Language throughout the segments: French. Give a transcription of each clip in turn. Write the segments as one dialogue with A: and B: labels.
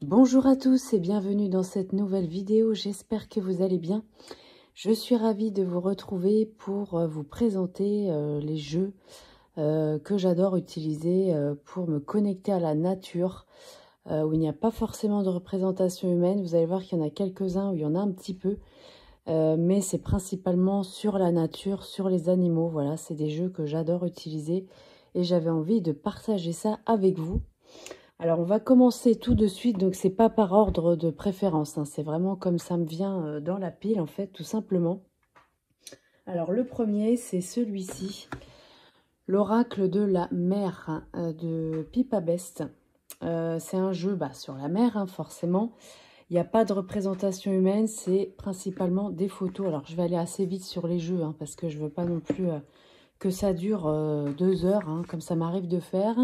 A: Bonjour à tous et bienvenue dans cette nouvelle vidéo, j'espère que vous allez bien. Je suis ravie de vous retrouver pour vous présenter les jeux que j'adore utiliser pour me connecter à la nature, où il n'y a pas forcément de représentation humaine. Vous allez voir qu'il y en a quelques-uns où il y en a un petit peu, mais c'est principalement sur la nature, sur les animaux. Voilà, c'est des jeux que j'adore utiliser et j'avais envie de partager ça avec vous. Alors, on va commencer tout de suite, donc c'est pas par ordre de préférence, hein, c'est vraiment comme ça me vient dans la pile, en fait, tout simplement. Alors, le premier, c'est celui-ci, l'oracle de la mer de Pippa Best. C'est un jeu sur la mer, hein, forcément. Il n'y a pas de représentation humaine, c'est principalement des photos. Alors, je vais aller assez vite sur les jeux, hein, parce que je veux pas non plus que ça dure 2 heures, hein, comme ça m'arrive de faire.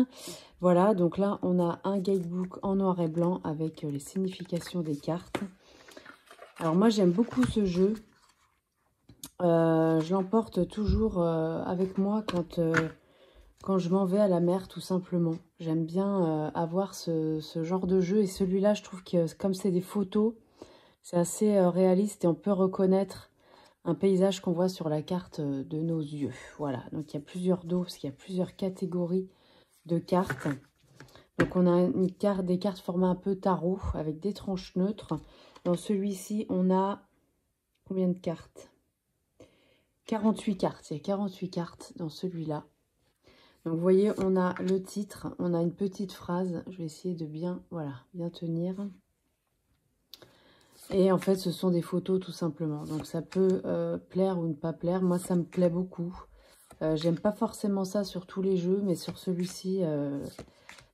A: Voilà, donc là, on a un guidebook en noir et blanc avec les significations des cartes. Alors moi, j'aime beaucoup ce jeu. Je l'emporte toujours avec moi quand je m'en vais à la mer, tout simplement. J'aime bien avoir ce genre de jeu. Et celui-là, je trouve que comme c'est des photos, c'est assez réaliste et on peut reconnaître un paysage qu'on voit sur la carte de nos yeux. Voilà, donc il y a plusieurs dos, parce qu'il y a plusieurs catégories de cartes. Donc on a des cartes format un peu tarot avec des tranches neutres. Dans celui-ci, on a combien de cartes? 48 cartes. Il y a 48 cartes dans celui-là. Donc vous voyez, on a le titre, on a une petite phrase. Je vais essayer de bien tenir. Et en fait, ce sont des photos tout simplement. Donc ça peut plaire ou ne pas plaire. Moi, ça me plaît beaucoup. J'aime pas forcément ça sur tous les jeux, mais sur celui-ci...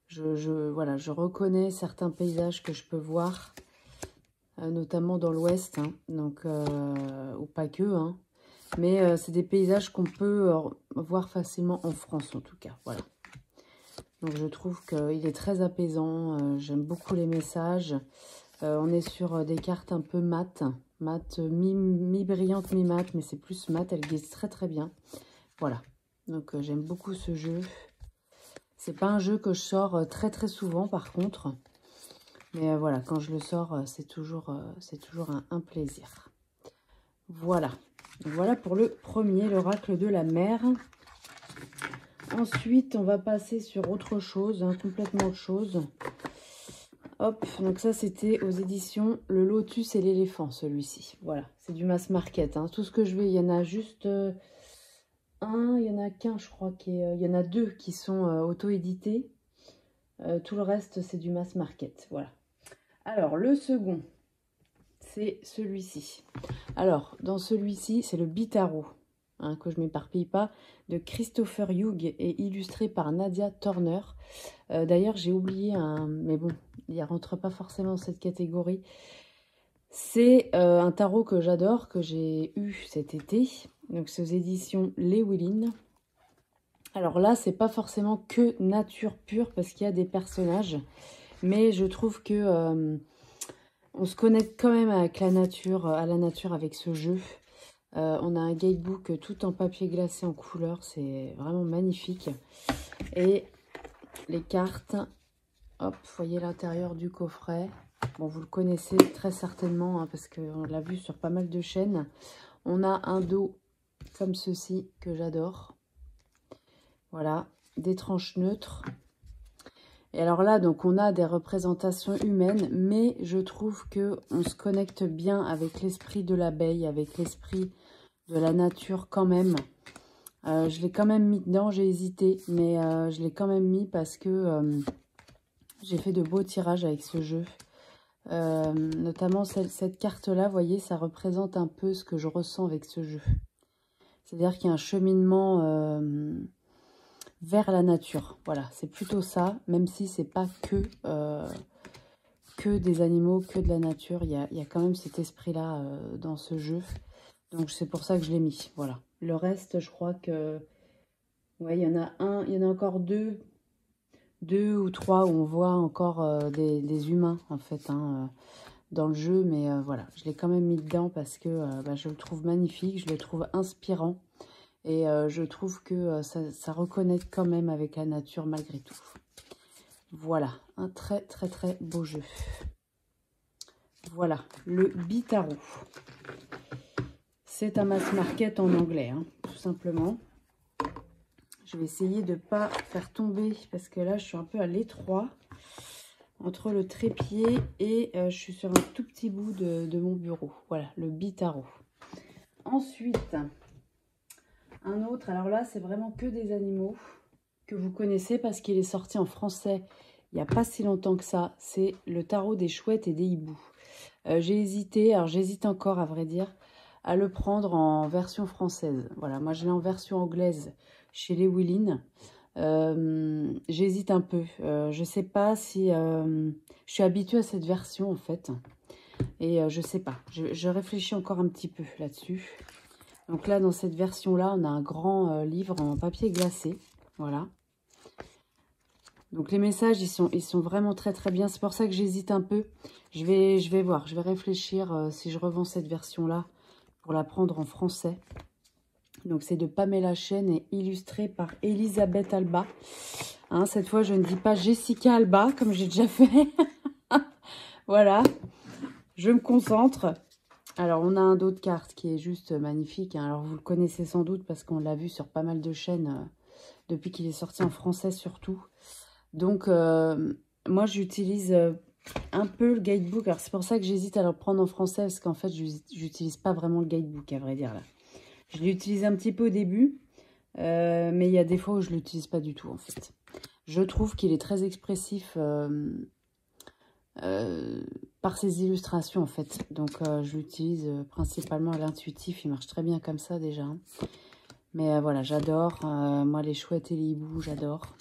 A: je reconnais certains paysages que je peux voir, notamment dans l'ouest, hein, donc, ou pas que, hein, mais c'est des paysages qu'on peut voir facilement en France en tout cas, voilà. Donc je trouve qu'il est très apaisant, j'aime beaucoup les messages. On est sur des cartes un peu mat, mi-brillante, mi-mat, mais c'est plus mat, elle glisse très très bien, voilà. Donc j'aime beaucoup ce jeu. C'est pas un jeu que je sors très très souvent par contre. Mais voilà, quand je le sors, c'est toujours un plaisir. Voilà. Voilà pour le premier, l'oracle de la mer. Ensuite, on va passer sur autre chose, hein, complètement autre chose. Hop, donc ça c'était aux éditions Le Lotus et l'éléphant, celui-ci. Voilà, c'est du mass market, hein. Tout ce que je vais, il y en a juste... il y en a qu'un, je crois, il y en a 2 qui sont auto-édités. Tout le reste, c'est du mass market. Voilà. Alors, le second, c'est celui-ci. Alors, dans celui-ci, c'est le Bitarot, hein, que je ne m'éparpille pas, de Christopher Hughes et illustré par Nadia Turner. D'ailleurs, j'ai oublié un... Mais bon, il ne rentre pas forcément dans cette catégorie. C'est un tarot que j'adore, que j'ai eu cet été. Donc, c'est aux éditions Lewillyn. Alors là, c'est pas forcément que nature pure, parce qu'il y a des personnages. Mais je trouve que on se connecte quand même avec la nature, à la nature avec ce jeu. On a un guidebook tout en papier glacé en couleur, c'est vraiment magnifique. Et les cartes, hop, vous voyez l'intérieur du coffret. Bon, vous le connaissez très certainement, hein, parce qu'on l'a vu sur pas mal de chaînes. On a un dos comme ceci que j'adore. Voilà, des tranches neutres. Et alors là, donc on a des représentations humaines, mais je trouve qu'on se connecte bien avec l'esprit de l'abeille, avec l'esprit de la nature quand même. Je l'ai quand même mis dedans, j'ai hésité, mais je l'ai quand même mis parce que j'ai fait de beaux tirages avec ce jeu. Notamment cette carte-là, vous voyez, ça représente un peu ce que je ressens avec ce jeu. C'est-à-dire qu'il y a un cheminement... vers la nature, voilà, c'est plutôt ça, même si c'est pas que des animaux, que de la nature, il y a quand même cet esprit-là dans ce jeu, donc c'est pour ça que je l'ai mis, voilà. Le reste, je crois que, ouais, il y en a encore deux ou trois où on voit encore des humains, en fait, hein, dans le jeu, mais voilà, je l'ai quand même mis dedans parce que je le trouve magnifique, je le trouve inspirant. Et je trouve que ça reconnecte quand même avec la nature malgré tout. Voilà, un très très très beau jeu. Voilà, le Bitarot. C'est un mass market en anglais, hein, tout simplement. Je vais essayer de ne pas faire tomber, parce que là, je suis un peu à l'étroit, entre le trépied et je suis sur un tout petit bout de mon bureau. Voilà, le Bitarot. Ensuite, un autre, alors là, c'est vraiment que des animaux que vous connaissez parce qu'il est sorti en français il n'y a pas si longtemps que ça. C'est le tarot des chouettes et des hiboux. J'ai hésité, alors j'hésite encore à vrai dire, à le prendre en version française. Voilà, moi je l'ai en version anglaise chez les Willin. J'hésite un peu. Je sais pas si... je suis habituée à cette version en fait. Et je sais pas. Je réfléchis encore un petit peu là-dessus. Donc là, dans cette version-là, on a un grand livre en papier glacé. Voilà. Donc les messages, ils sont vraiment très très bien. C'est pour ça que j'hésite un peu. Je vais voir, je vais réfléchir si je revends cette version-là pour la prendre en français. Donc c'est de Pamela Chen et illustré par Elisabeth Alba. Hein, cette fois, je ne dis pas Jessica Alba, comme j'ai déjà fait. Voilà, je me concentre. Alors, on a un dos de cartes qui est juste magnifique. Hein. Alors, vous le connaissez sans doute parce qu'on l'a vu sur pas mal de chaînes depuis qu'il est sorti en français surtout. Donc, moi, j'utilise un peu le guidebook. Alors, c'est pour ça que j'hésite à le prendre en français parce qu'en fait, j'utilise pas vraiment le guidebook, à vrai dire. Là. Je l'utilise un petit peu au début, mais il y a des fois où je ne l'utilise pas du tout, en fait. Je trouve qu'il est très expressif par ses illustrations, en fait. Donc, je l'utilise principalement à l'intuitif. Il marche très bien comme ça, déjà. Hein. Mais voilà, j'adore. Moi, les chouettes et les hiboux, j'adore.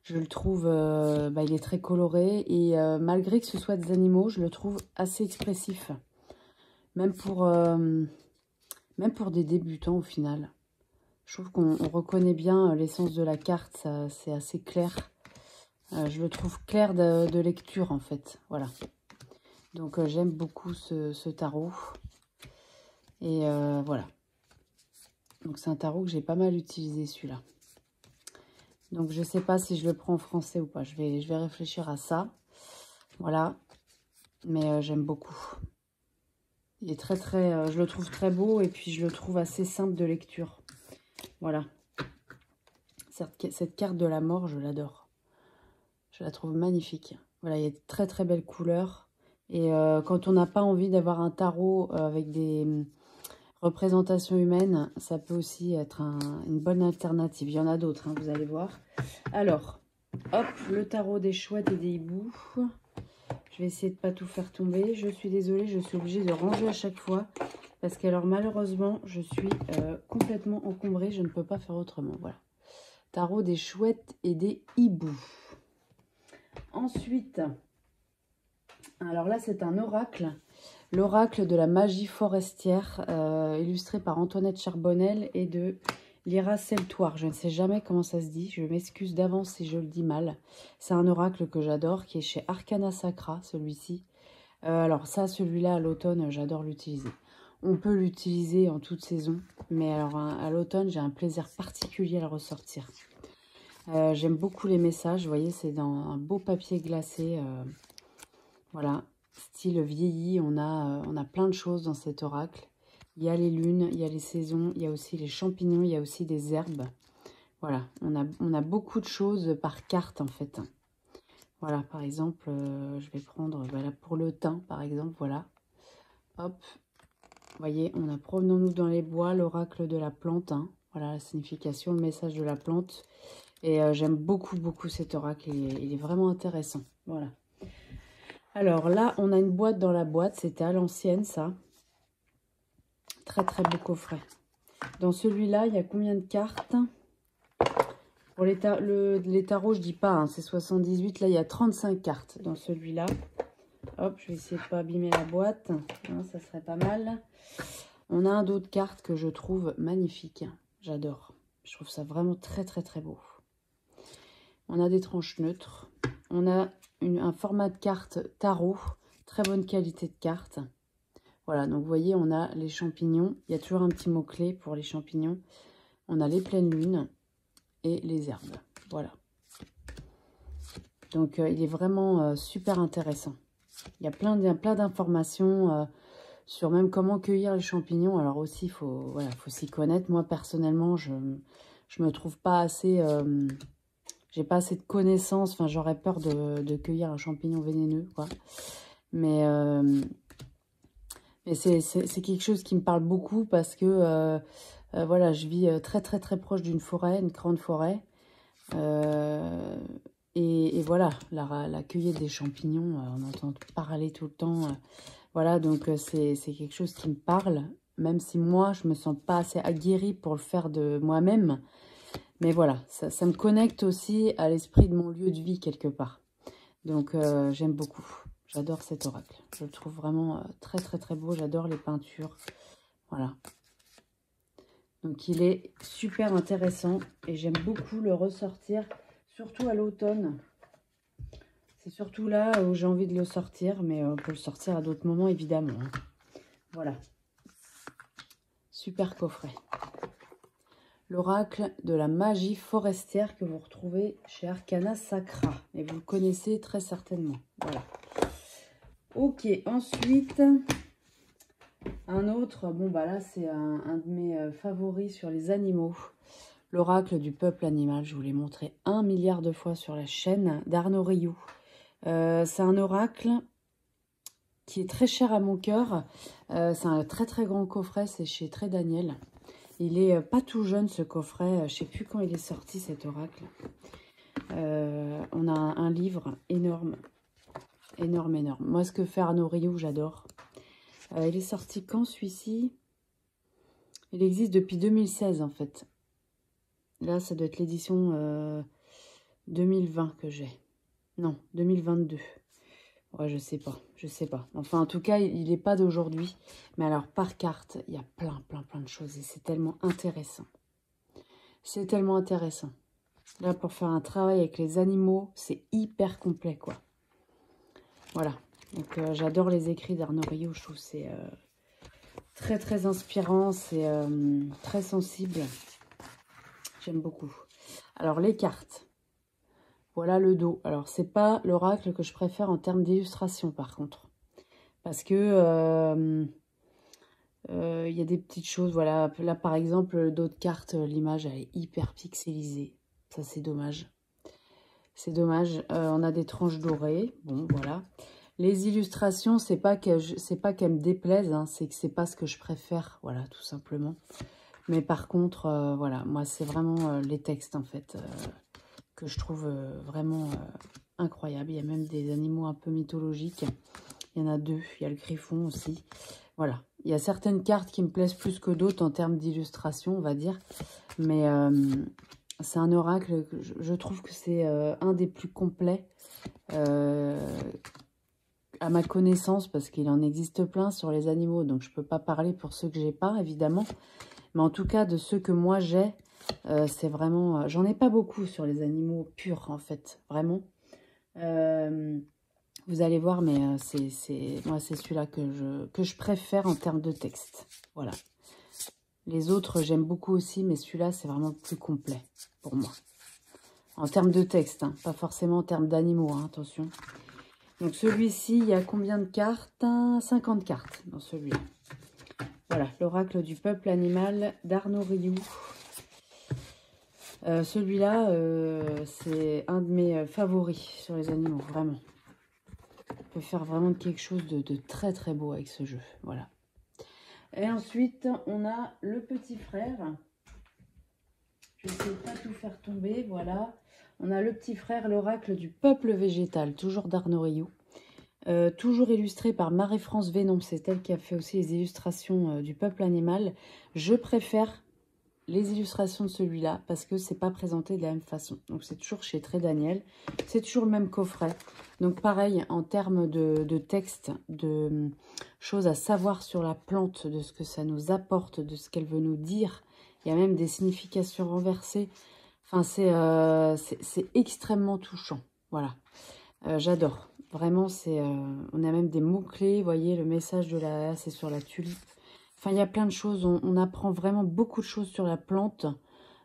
A: Je le trouve, il est très coloré et malgré que ce soit des animaux, je le trouve assez expressif. Même pour des débutants au final. Je trouve qu'on reconnaît bien l'essence de la carte, c'est assez clair. Je le trouve clair de lecture en fait, voilà. Donc j'aime beaucoup ce tarot. Et voilà. Donc c'est un tarot que j'ai pas mal utilisé celui-là. Donc, je ne sais pas si je le prends en français ou pas. Je vais réfléchir à ça. Voilà. Mais j'aime beaucoup. Il est très, très... je le trouve très beau et puis je le trouve assez simple de lecture. Voilà. Cette carte de la mort, je l'adore. Je la trouve magnifique. Voilà, il y a de très, très belles couleurs. Et quand on n'a pas envie d'avoir un tarot avec des représentations humaines, ça peut aussi être une bonne alternative. Il y en a d'autres, hein, vous allez voir. Alors, hop, le tarot des chouettes et des hiboux. Je vais essayer de ne pas tout faire tomber. Je suis désolée, je suis obligée de ranger à chaque fois. Parce que alors malheureusement, je suis complètement encombrée. Je ne peux pas faire autrement. Voilà. Tarot des chouettes et des hiboux. Ensuite, alors là, c'est un oracle. L'oracle de la magie forestière, illustré par Antoinette Charbonnel et de Lyra Seltoire. Je ne sais jamais comment ça se dit. Je m'excuse d'avance si je le dis mal. C'est un oracle que j'adore, qui est chez Arcana Sacra, celui-ci. Alors ça, celui-là, à l'automne, j'adore l'utiliser. On peut l'utiliser en toute saison, mais alors à l'automne, j'ai un plaisir particulier à le ressortir. J'aime beaucoup les messages. Vous voyez, c'est dans un beau papier glacé. Voilà. Style vieilli, on a plein de choses dans cet oracle. Il y a les lunes, il y a les saisons, il y a aussi les champignons, il y a aussi des herbes. Voilà, on a beaucoup de choses par carte en fait. Voilà, par exemple, je vais prendre voilà, pour le thym, par exemple, voilà. Hop, vous voyez, on a promenons-nous dans les bois, l'oracle de la plante. Hein. Voilà la signification, le message de la plante. Et j'aime beaucoup, beaucoup cet oracle, il est vraiment intéressant. Voilà. Alors là, on a une boîte dans la boîte. C'était à l'ancienne, ça. Très, très beau coffret. Dans celui-là, il y a combien de cartes? Pour les tarots, je dis pas, hein, c'est 78. Là, il y a 35 cartes dans celui-là. Hop, je vais essayer de ne pas abîmer la boîte. Hein, ça serait pas mal. On a un dos de cartes que je trouve magnifique. J'adore. Je trouve ça vraiment très, très, très beau. On a des tranches neutres. On a un format de carte tarot. Très bonne qualité de carte. Voilà, donc vous voyez, on a les champignons. Il y a toujours un petit mot-clé pour les champignons. On a les pleines lunes et les herbes. Voilà. Donc, il est vraiment super intéressant. Il y a plein d'informations sur même comment cueillir les champignons. Alors aussi, faut s'y connaître. Moi, personnellement, je me trouve pas assez... j'ai pas assez de connaissances. Enfin, j'aurais peur de cueillir un champignon vénéneux, quoi. Mais c'est quelque chose qui me parle beaucoup parce que, voilà, je vis très proche d'une forêt, une grande forêt. Et voilà, la cueillette des champignons, on entend parler tout le temps. Voilà, donc c'est quelque chose qui me parle, même si moi, je me sens pas assez aguerrie pour le faire de moi-même. Mais voilà, ça me connecte aussi à l'esprit de mon lieu de vie quelque part. Donc j'aime beaucoup. J'adore cet oracle. Je le trouve vraiment très beau. J'adore les peintures. Voilà. Donc il est super intéressant et j'aime beaucoup le ressortir, surtout à l'automne. C'est surtout là où j'ai envie de le sortir, mais on peut le sortir à d'autres moments évidemment. Voilà. Super coffret. L'oracle de la magie forestière que vous retrouvez chez Arcana Sacra. Et vous le connaissez très certainement. Voilà. Ok, ensuite, un autre. Bon, bah là, c'est un de mes favoris sur les animaux. L'oracle du peuple animal. Je vous l'ai montré 1 milliard de fois sur la chaîne d'Arnaud Rioux. C'est un oracle qui est très cher à mon cœur. C'est un très grand coffret. C'est chez Très Daniel. Il est pas tout jeune ce coffret, je sais plus quand il est sorti cet oracle. On a un livre énorme. Moi ce que fait Arnaud Rioux, j'adore. Il est sorti quand celui-ci? Il existe depuis 2016 en fait. Là ça doit être l'édition 2020 que j'ai. Non, 2022. Ouais, je sais pas. Enfin, en tout cas, il n'est pas d'aujourd'hui. Mais alors, par carte, il y a plein de choses. Et c'est tellement intéressant. C'est tellement intéressant. Là, pour faire un travail avec les animaux, c'est hyper complet, quoi. Voilà. Donc, j'adore les écrits d'Arnaud Rioux. Je trouve que c'est très inspirant. C'est très sensible. J'aime beaucoup. Alors, les cartes. Voilà le dos. Alors, c'est pas l'oracle que je préfère en termes d'illustration, par contre. Parce que y a des petites choses. Voilà, là, par exemple, d'autres cartes, l'image, elle est hyper pixelisée. Ça, c'est dommage. C'est dommage. On a des tranches dorées. Bon, voilà. Les illustrations, c'est pas qu'elles me déplaisent. Hein, c'est que c'est pas ce que je préfère. Voilà, tout simplement. Mais par contre, voilà, moi, c'est vraiment les textes, en fait, que je trouve vraiment incroyable. Il y a même des animaux un peu mythologiques. Il y en a deux. Il y a le griffon aussi. Voilà. Il y a certaines cartes qui me plaisent plus que d'autres en termes d'illustration, on va dire. Mais c'est un oracle que je trouve que c'est un des plus complets à ma connaissance, parce qu'il en existe plein sur les animaux. Donc, je ne peux pas parler pour ceux que j'ai pas, évidemment. Mais en tout cas, de ceux que moi j'ai, c'est vraiment... J'en ai pas beaucoup sur les animaux purs, en fait. Vraiment. Vous allez voir, mais moi, c'est celui-là que je préfère en termes de texte. Voilà. Les autres, j'aime beaucoup aussi, mais celui-là, c'est vraiment le plus complet pour moi. En termes de texte, hein, pas forcément en termes d'animaux, hein, attention. Donc, celui-ci, il y a combien de cartes? 50 cartes dans celui-là. Voilà, l'oracle du peuple animal d'Arnaud Rioux. Celui-là, c'est un de mes favoris sur les animaux, vraiment. On peut faire vraiment quelque chose de très beau avec ce jeu, voilà. Et ensuite, on a le petit frère. Je ne sais pas tout faire tomber, voilà. On a le petit frère, l'oracle du peuple végétal, toujours d'Arnaud Rioux. Toujours illustré par Marie-France Vénon, c'est elle qui a fait aussi les illustrations du peuple animal. Je préfère les illustrations de celui-là parce que c'est pas présenté de la même façon. Donc c'est toujours chez Très Daniel, c'est toujours le même coffret. Donc pareil, en termes de texte, de choses à savoir sur la plante, de ce que ça nous apporte, de ce qu'elle veut nous dire. Il y a même des significations renversées. Enfin, c'est extrêmement touchant. Voilà, j'adore. Vraiment, on a même des mots-clés. Vous voyez, le message de la... c'est sur la tulipe. Enfin, il y a plein de choses. On apprend vraiment beaucoup de choses sur la plante,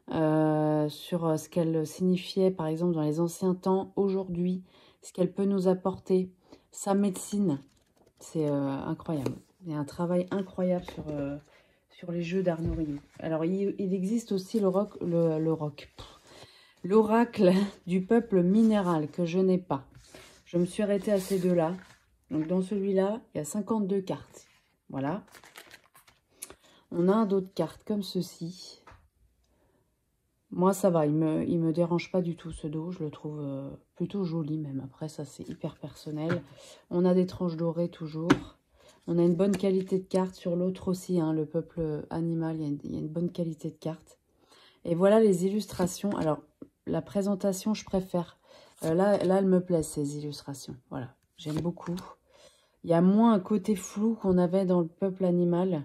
A: sur ce qu'elle signifiait, par exemple, dans les anciens temps, aujourd'hui, ce qu'elle peut nous apporter. sa médecine. C'est incroyable. Il y a un travail incroyable sur les jeux d'Arnaud Rioux. Alors, il existe aussi l'oracle du peuple minéral que je n'ai pas. Je me suis arrêtée à ces deux-là. Donc, dans celui-là, il y a 52 cartes. Voilà. On a d'autres cartes comme ceci. Moi, ça va. Il me dérange pas du tout, ce dos. Je le trouve plutôt joli, même. Après, ça, c'est hyper personnel. On a des tranches dorées, toujours. On a une bonne qualité de cartes. Sur l'autre aussi, hein, le peuple animal, il y a une bonne qualité de cartes. Et voilà les illustrations. Alors, la présentation, je préfère. Là, elles me plaisent, ces illustrations. Voilà, j'aime beaucoup. Il y a moins un côté flou qu'on avait dans le peuple animal.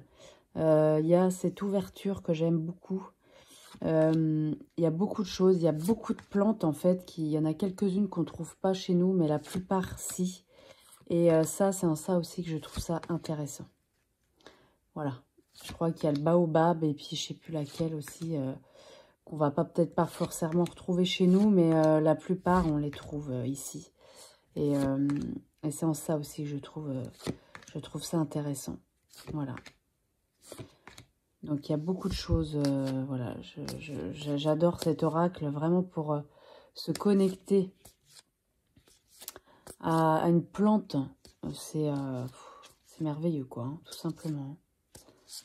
A: Il y a cette ouverture que j'aime beaucoup. Il y a beaucoup de choses. Il y a beaucoup de plantes, en fait. Il y en a quelques-unes qu'on ne trouve pas chez nous, mais la plupart, si. Et ça, c'est en ça aussi que je trouve ça intéressant. Voilà. Je crois qu'il y a le baobab et puis je ne sais plus laquelle aussi... qu'on va peut-être pas forcément retrouver chez nous, mais la plupart, on les trouve ici. Et c'est en ça aussi que je trouve ça intéressant. Voilà. Donc, il y a beaucoup de choses. Voilà, j'adore cet oracle vraiment pour se connecter à une plante. C'est merveilleux, quoi, hein, tout simplement.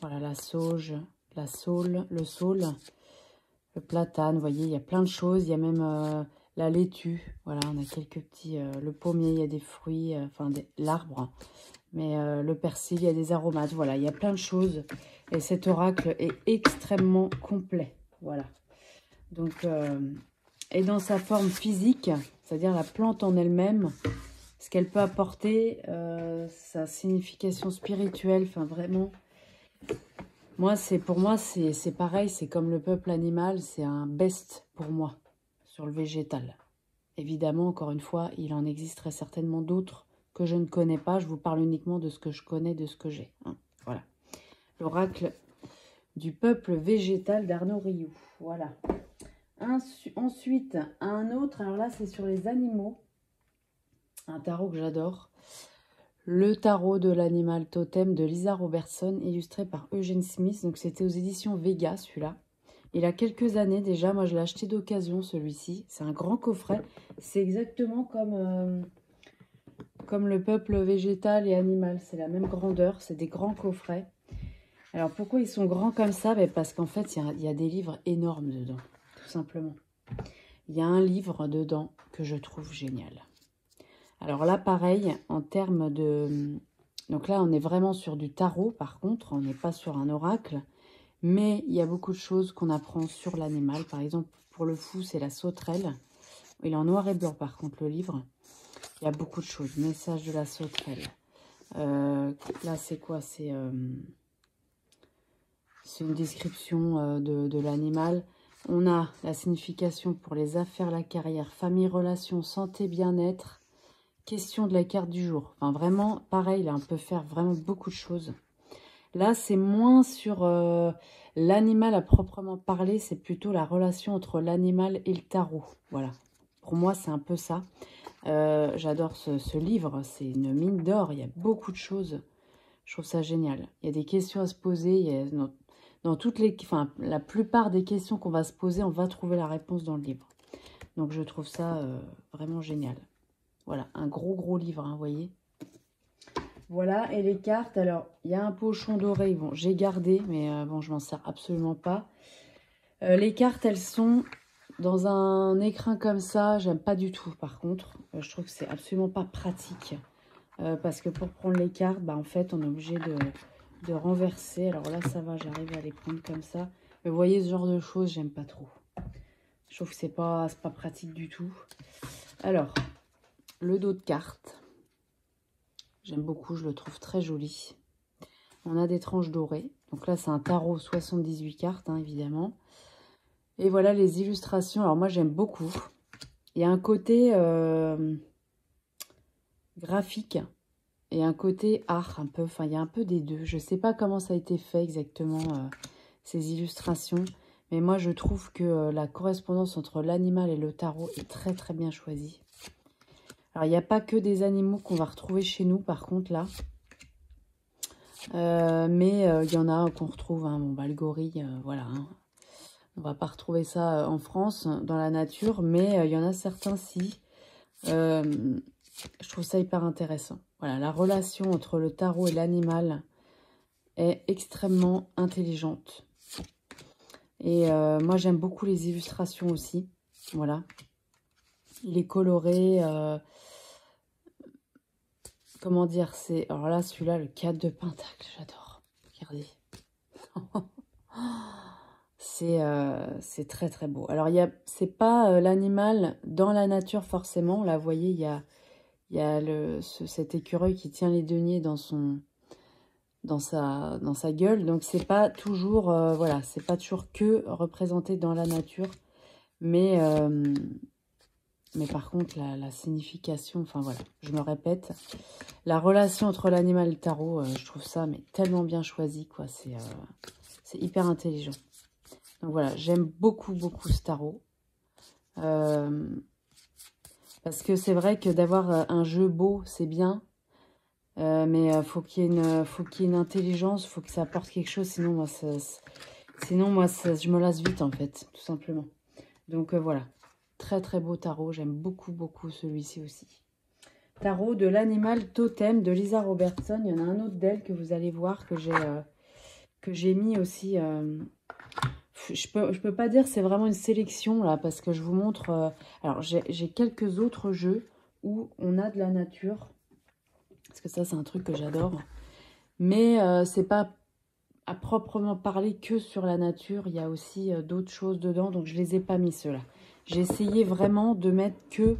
A: Voilà, la sauge, la saule, le saule. Le platane, vous voyez, il y a plein de choses. Il y a même la laitue. Voilà, on a quelques petits... le pommier, il y a des fruits, enfin l'arbre. Mais le persil, il y a des aromates. Voilà, il y a plein de choses. Et cet oracle est extrêmement complet. Voilà. Donc, et dans sa forme physique, c'est-à-dire la plante en elle-même, ce qu'elle peut apporter, sa signification spirituelle, enfin vraiment... Pour moi, c'est pareil, c'est comme le peuple animal, c'est un best pour moi sur le végétal. Évidemment, encore une fois, il en existe très certainement d'autres que je ne connais pas. Je vous parle uniquement de ce que je connais, de ce que j'ai. Hein. Voilà. L'oracle du peuple végétal d'Arnaud Rioux. Voilà. Ensuite, un autre, alors là, c'est sur les animaux. Un tarot que j'adore. Le tarot de l'animal totem de Lisa Robertson, illustré par Eugène Smith. Donc, c'était aux éditions Vega, celui-là. Il a quelques années déjà. Moi, je l'ai acheté d'occasion, celui-ci. C'est un grand coffret. C'est exactement comme le peuple végétal et animal. C'est la même grandeur. C'est des grands coffrets. Alors, pourquoi ils sont grands comme ça? Parce qu'en fait, il y a des livres énormes dedans, tout simplement. Il y a un livre dedans que je trouve génial. Alors là, pareil, en termes de... Donc là, on est vraiment sur du tarot, par contre. On n'est pas sur un oracle. Mais il y a beaucoup de choses qu'on apprend sur l'animal. Par exemple, pour le fou, c'est la sauterelle. Il est en noir et blanc, par contre, le livre. Il y a beaucoup de choses. Message de la sauterelle. Là, c'est quoi? C'est une description de l'animal. On a la signification pour les affaires, la carrière, famille, relations, santé, bien-être. Question de la carte du jour. Enfin, vraiment, pareil, là, on peut faire vraiment beaucoup de choses. Là, c'est moins sur l'animal à proprement parler. C'est plutôt la relation entre l'animal et le tarot. Voilà. Pour moi, c'est un peu ça. J'adore ce livre. C'est une mine d'or. Il y a beaucoup de choses. Je trouve ça génial. Il y a des questions à se poser. Il y a, dans toutes les... Enfin, la plupart des questions qu'on va se poser, on va trouver la réponse dans le livre. Donc, je trouve ça vraiment génial. Voilà, un gros livre, hein, vous voyez. Voilà, et les cartes, alors, il y a un pochon doré, bon, j'ai gardé, mais bon, je m'en sers absolument pas. Les cartes, elles sont dans un écrin comme ça, j'aime pas du tout, par contre. Je trouve que c'est absolument pas pratique. Parce que pour prendre les cartes, bah, en fait, on est obligé de renverser. Alors là, ça va, j'arrive à les prendre comme ça. Mais vous voyez, ce genre de choses, j'aime pas trop. Je trouve que c'est pas pratique du tout. Alors... Le dos de carte, j'aime beaucoup, je le trouve très joli. On a des tranches dorées. Donc là, c'est un tarot 78 cartes, hein, évidemment. Et voilà les illustrations. Alors moi, j'aime beaucoup. Il y a un côté graphique et un côté art, un peu. Enfin, il y a un peu des deux. Je ne sais pas comment ça a été fait exactement, ces illustrations. Mais moi, je trouve que la correspondance entre l'animal et le tarot est très, très bien choisie. Alors, il n'y a pas que des animaux qu'on va retrouver chez nous, par contre, là. Mais il y en a qu'on retrouve, hein. Bon, bah, le gorille, voilà. Hein. On va pas retrouver ça en France, dans la nature, mais il y en a certains, si. Je trouve ça hyper intéressant. Voilà, la relation entre le tarot et l'animal est extrêmement intelligente. Et moi, j'aime beaucoup les illustrations aussi. Voilà. Il est coloré. Comment dire, c'est... Alors là, celui-là, le 4 de Pentacle, j'adore. Regardez. C'est très, très beau. Alors, c'est pas l'animal dans la nature, forcément. Là, vous voyez, il y a cet écureuil qui tient les deniers dans sa gueule. Donc, c'est pas toujours... voilà, c'est pas toujours que représenté dans la nature. Mais par contre, la signification, enfin voilà, je me répète, la relation entre l'animal et le tarot, je trouve ça mais tellement bien choisi, quoi. C'est hyper intelligent. Donc voilà, j'aime beaucoup, beaucoup ce tarot. Parce que c'est vrai que d'avoir un jeu beau, c'est bien. Mais faut qu'il y ait une intelligence, faut que ça apporte quelque chose, sinon moi, je me lasse vite, en fait, tout simplement. Donc voilà. Très très beau tarot, j'aime beaucoup beaucoup celui-ci aussi. Tarot de l'animal totem de Lisa Robertson. Il y en a un autre d'elle que vous allez voir que j'ai mis aussi. Je peux pas dire c'est vraiment une sélection là parce que je vous montre. Alors j'ai quelques autres jeux où on a de la nature parce que ça c'est un truc que j'adore. Mais c'est pas à proprement parler que sur la nature. Il y a aussi d'autres choses dedans donc je les ai pas mis ceux-là. J'ai essayé vraiment de mettre que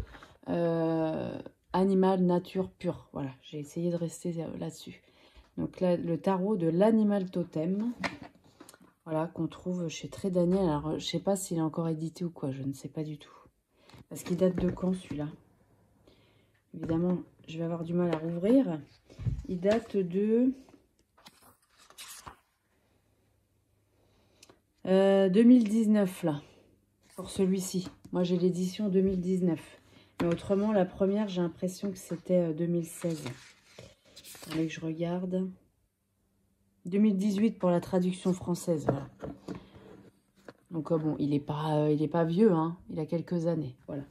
A: animal, nature pure. Voilà, j'ai essayé de rester là-dessus. Donc là, le tarot de l'animal totem. Voilà, qu'on trouve chez Très Daniel. Alors, je sais pas s'il est encore édité ou quoi, je ne sais pas du tout. Parce qu'il date de quand, celui-là? Évidemment, je vais avoir du mal à rouvrir. Il date de... 2019, là. Pour celui-ci. Moi, j'ai l'édition 2019. Mais autrement, la première, j'ai l'impression que c'était 2016. Allez que je regarde. 2018 pour la traduction française. Voilà. Donc, bon, il est pas vieux, hein. Il a quelques années. Voilà.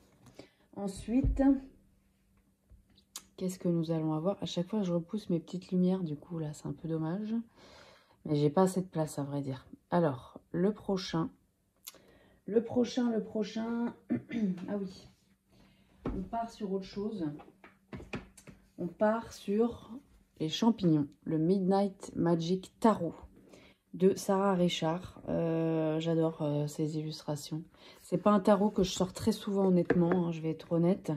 A: Ensuite, qu'est-ce que nous allons avoir? À chaque fois, je repousse mes petites lumières. Du coup, là, c'est un peu dommage. Mais j'ai pas assez de place, à vrai dire. Alors, le prochain. Ah oui. On part sur autre chose. On part sur les champignons. Le Midnight Magic Tarot de Sarah Richard. J'adore ces illustrations. C'est pas un tarot que je sors très souvent, honnêtement. Hein, je vais être honnête.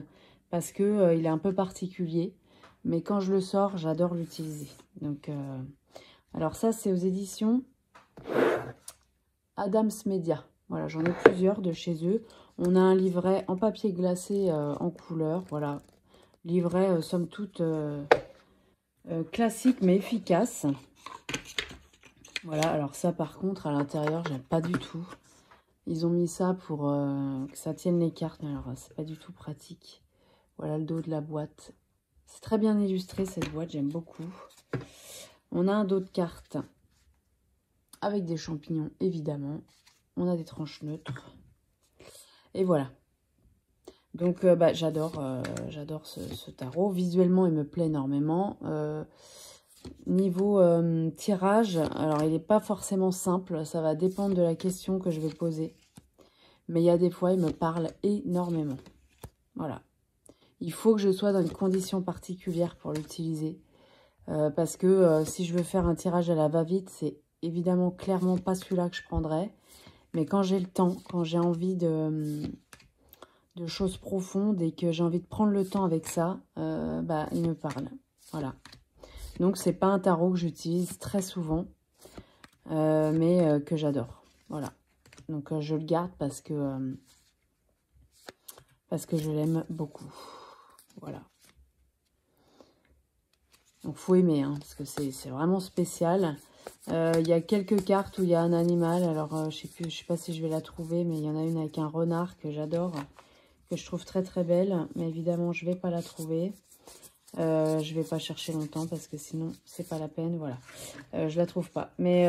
A: Parce que il est un peu particulier. Mais quand je le sors, j'adore l'utiliser. Donc, alors ça, c'est aux éditions Adams Media. Voilà, j'en ai plusieurs de chez eux. On a un livret en papier glacé en couleur. Voilà, livret somme toute classique mais efficace. Voilà, alors ça par contre à l'intérieur, j'aime pas du tout. Ils ont mis ça pour que ça tienne les cartes, mais alors c'est pas du tout pratique. Voilà le dos de la boîte. C'est très bien illustré cette boîte, j'aime beaucoup. On a un dos de cartes avec des champignons évidemment. On a des tranches neutres. Et voilà. Donc, j'adore ce tarot. Visuellement, il me plaît énormément. Niveau tirage, alors il n'est pas forcément simple. Ça va dépendre de la question que je vais poser. Mais il y a des fois, il me parle énormément. Voilà. Il faut que je sois dans une condition particulière pour l'utiliser. Parce que si je veux faire un tirage à la va-vite, c'est évidemment clairement pas celui-là que je prendrais. Mais quand j'ai le temps, quand j'ai envie de choses profondes et que j'ai envie de prendre le temps avec ça, il me parle. Voilà. Donc, c'est pas un tarot que j'utilise très souvent, mais que j'adore. Voilà. Donc, je le garde parce que je l'aime beaucoup. Voilà. Donc, faut aimer, hein, parce que c'est vraiment spécial. Il y a quelques cartes où il y a un animal. Alors, je sais pas si je vais la trouver, mais il y en a une avec un renard que j'adore, que je trouve très très belle. Mais évidemment, je vais pas la trouver. Je vais pas chercher longtemps parce que sinon, c'est pas la peine. Voilà, je la trouve pas. Mais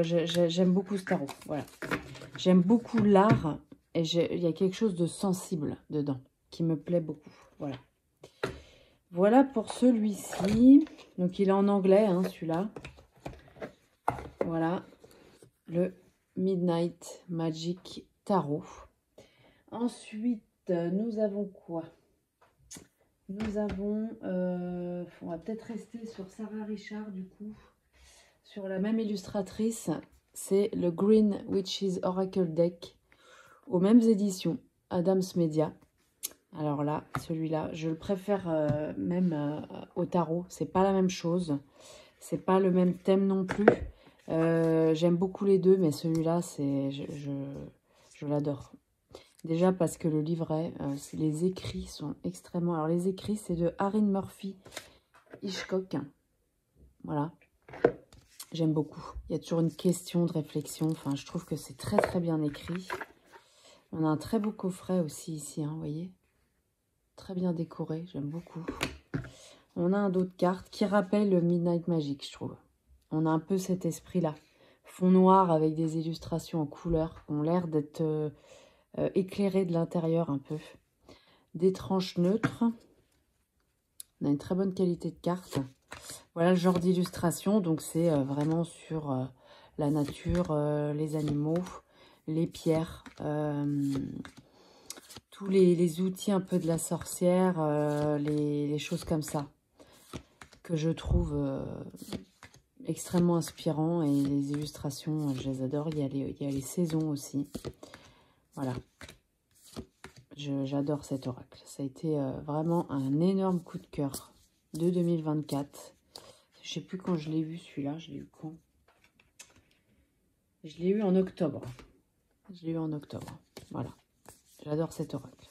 A: j'aime beaucoup ce tarot. Voilà, j'aime beaucoup l'art. Et il y a quelque chose de sensible dedans qui me plaît beaucoup. Voilà. Voilà pour celui-ci. Donc, il est en anglais, hein, celui-là. Voilà. Le Midnight Magic Tarot. Ensuite, nous avons quoi? Nous avons... on va peut-être rester sur Sarah Richard, du coup. Sur la même illustratrice. C'est le Green Witches Oracle Deck. Aux mêmes éditions. Adams Media. Alors là, celui-là, je le préfère même au tarot. C'est pas la même chose. C'est pas le même thème non plus. J'aime beaucoup les deux, mais celui-là, je l'adore. Déjà parce que le livret, les écrits sont extrêmement... Alors les écrits, c'est de Erin Murphy Hitchcock. Voilà. J'aime beaucoup. Il y a toujours une question de réflexion. Enfin, je trouve que c'est très très bien écrit. On a un très beau coffret aussi ici, hein, vous voyez. Très bien décoré, j'aime beaucoup. On a un dos de cartes qui rappelle le Midnight Magic, je trouve. On a un peu cet esprit-là. Fond noir avec des illustrations en couleur qui ont l'air d'être éclairées de l'intérieur un peu. Des tranches neutres. On a une très bonne qualité de carte. Voilà le genre d'illustration. Donc c'est vraiment sur la nature, les animaux, les pierres, tous les outils un peu de la sorcière, les choses comme ça, que je trouve extrêmement inspirants. Et les illustrations, je les adore. Il y a les saisons aussi. Voilà. J'adore cet oracle. Ça a été vraiment un énorme coup de cœur de 2024. Je sais plus quand je l'ai vu celui-là. Je l'ai eu quand? Je l'ai eu en octobre. Je l'ai eu en octobre. Voilà. J'adore cet oracle.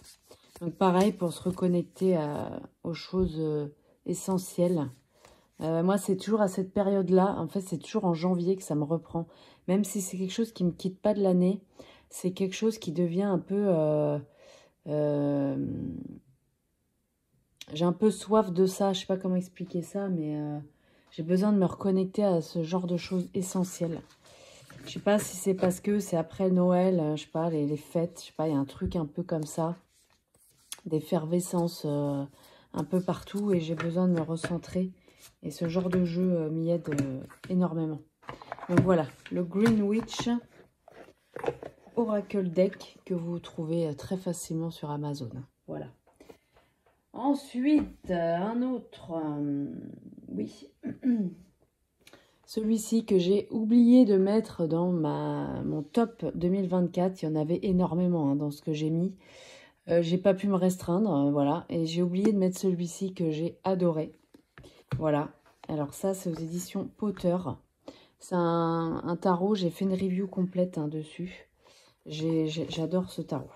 A: Donc pareil, pour se reconnecter aux choses essentielles. Moi, c'est toujours à cette période-là. En fait, c'est toujours en janvier que ça me reprend. Même si c'est quelque chose qui ne me quitte pas de l'année. C'est quelque chose qui devient un peu... j'ai un peu soif de ça. Je sais pas comment expliquer ça, mais j'ai besoin de me reconnecter à ce genre de choses essentielles. Je sais pas si c'est parce que c'est après Noël, je sais pas, les fêtes, je sais pas, il y a un truc un peu comme ça, d'effervescence un peu partout et j'ai besoin de me recentrer. Et ce genre de jeu m'y aide énormément. Donc voilà, le Green Witch Oracle Deck que vous trouvez très facilement sur Amazon. Voilà. Ensuite, un autre, oui, celui-ci que j'ai oublié de mettre dans mon top 2024. Il y en avait énormément hein, dans ce que j'ai mis. J'ai pas pu me restreindre, voilà. Et j'ai oublié de mettre celui-ci que j'ai adoré. Voilà. Alors ça, c'est aux éditions Potter. C'est un tarot. J'ai fait une review complète hein, dessus. J'adore ce tarot.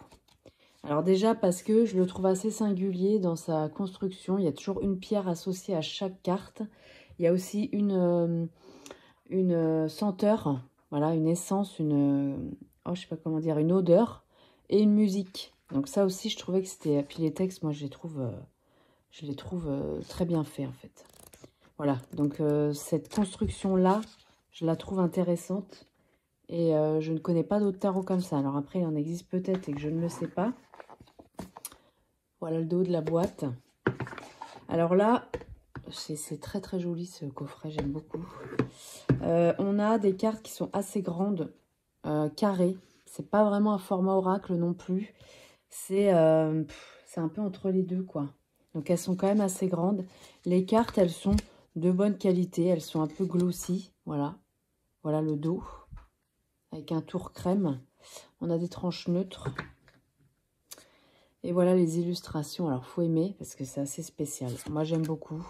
A: Alors déjà parce que je le trouve assez singulier dans sa construction. Il y a toujours une pierre associée à chaque carte. Il y a aussi une senteur, voilà, une essence, oh, je sais pas comment dire, une odeur et une musique. Donc ça aussi, je trouvais que c'était... Puis les textes, moi, je les trouve très bien faits, en fait. Voilà, donc cette construction-là, je la trouve intéressante. Et je ne connais pas d'autres tarots comme ça. Alors après, il en existe peut-être et que je ne le sais pas. Voilà le dos de la boîte. Alors là, c'est très très joli ce coffret, j'aime beaucoup. On a des cartes qui sont assez grandes, carrées. C'est pas vraiment un format oracle non plus. C'est un peu entre les deux, quoi. Donc elles sont quand même assez grandes. Les cartes, elles sont de bonne qualité. Elles sont un peu glossy. Voilà. Voilà le dos. Avec un tour crème. On a des tranches neutres. Et voilà les illustrations. Alors, faut aimer parce que c'est assez spécial. Moi, j'aime beaucoup.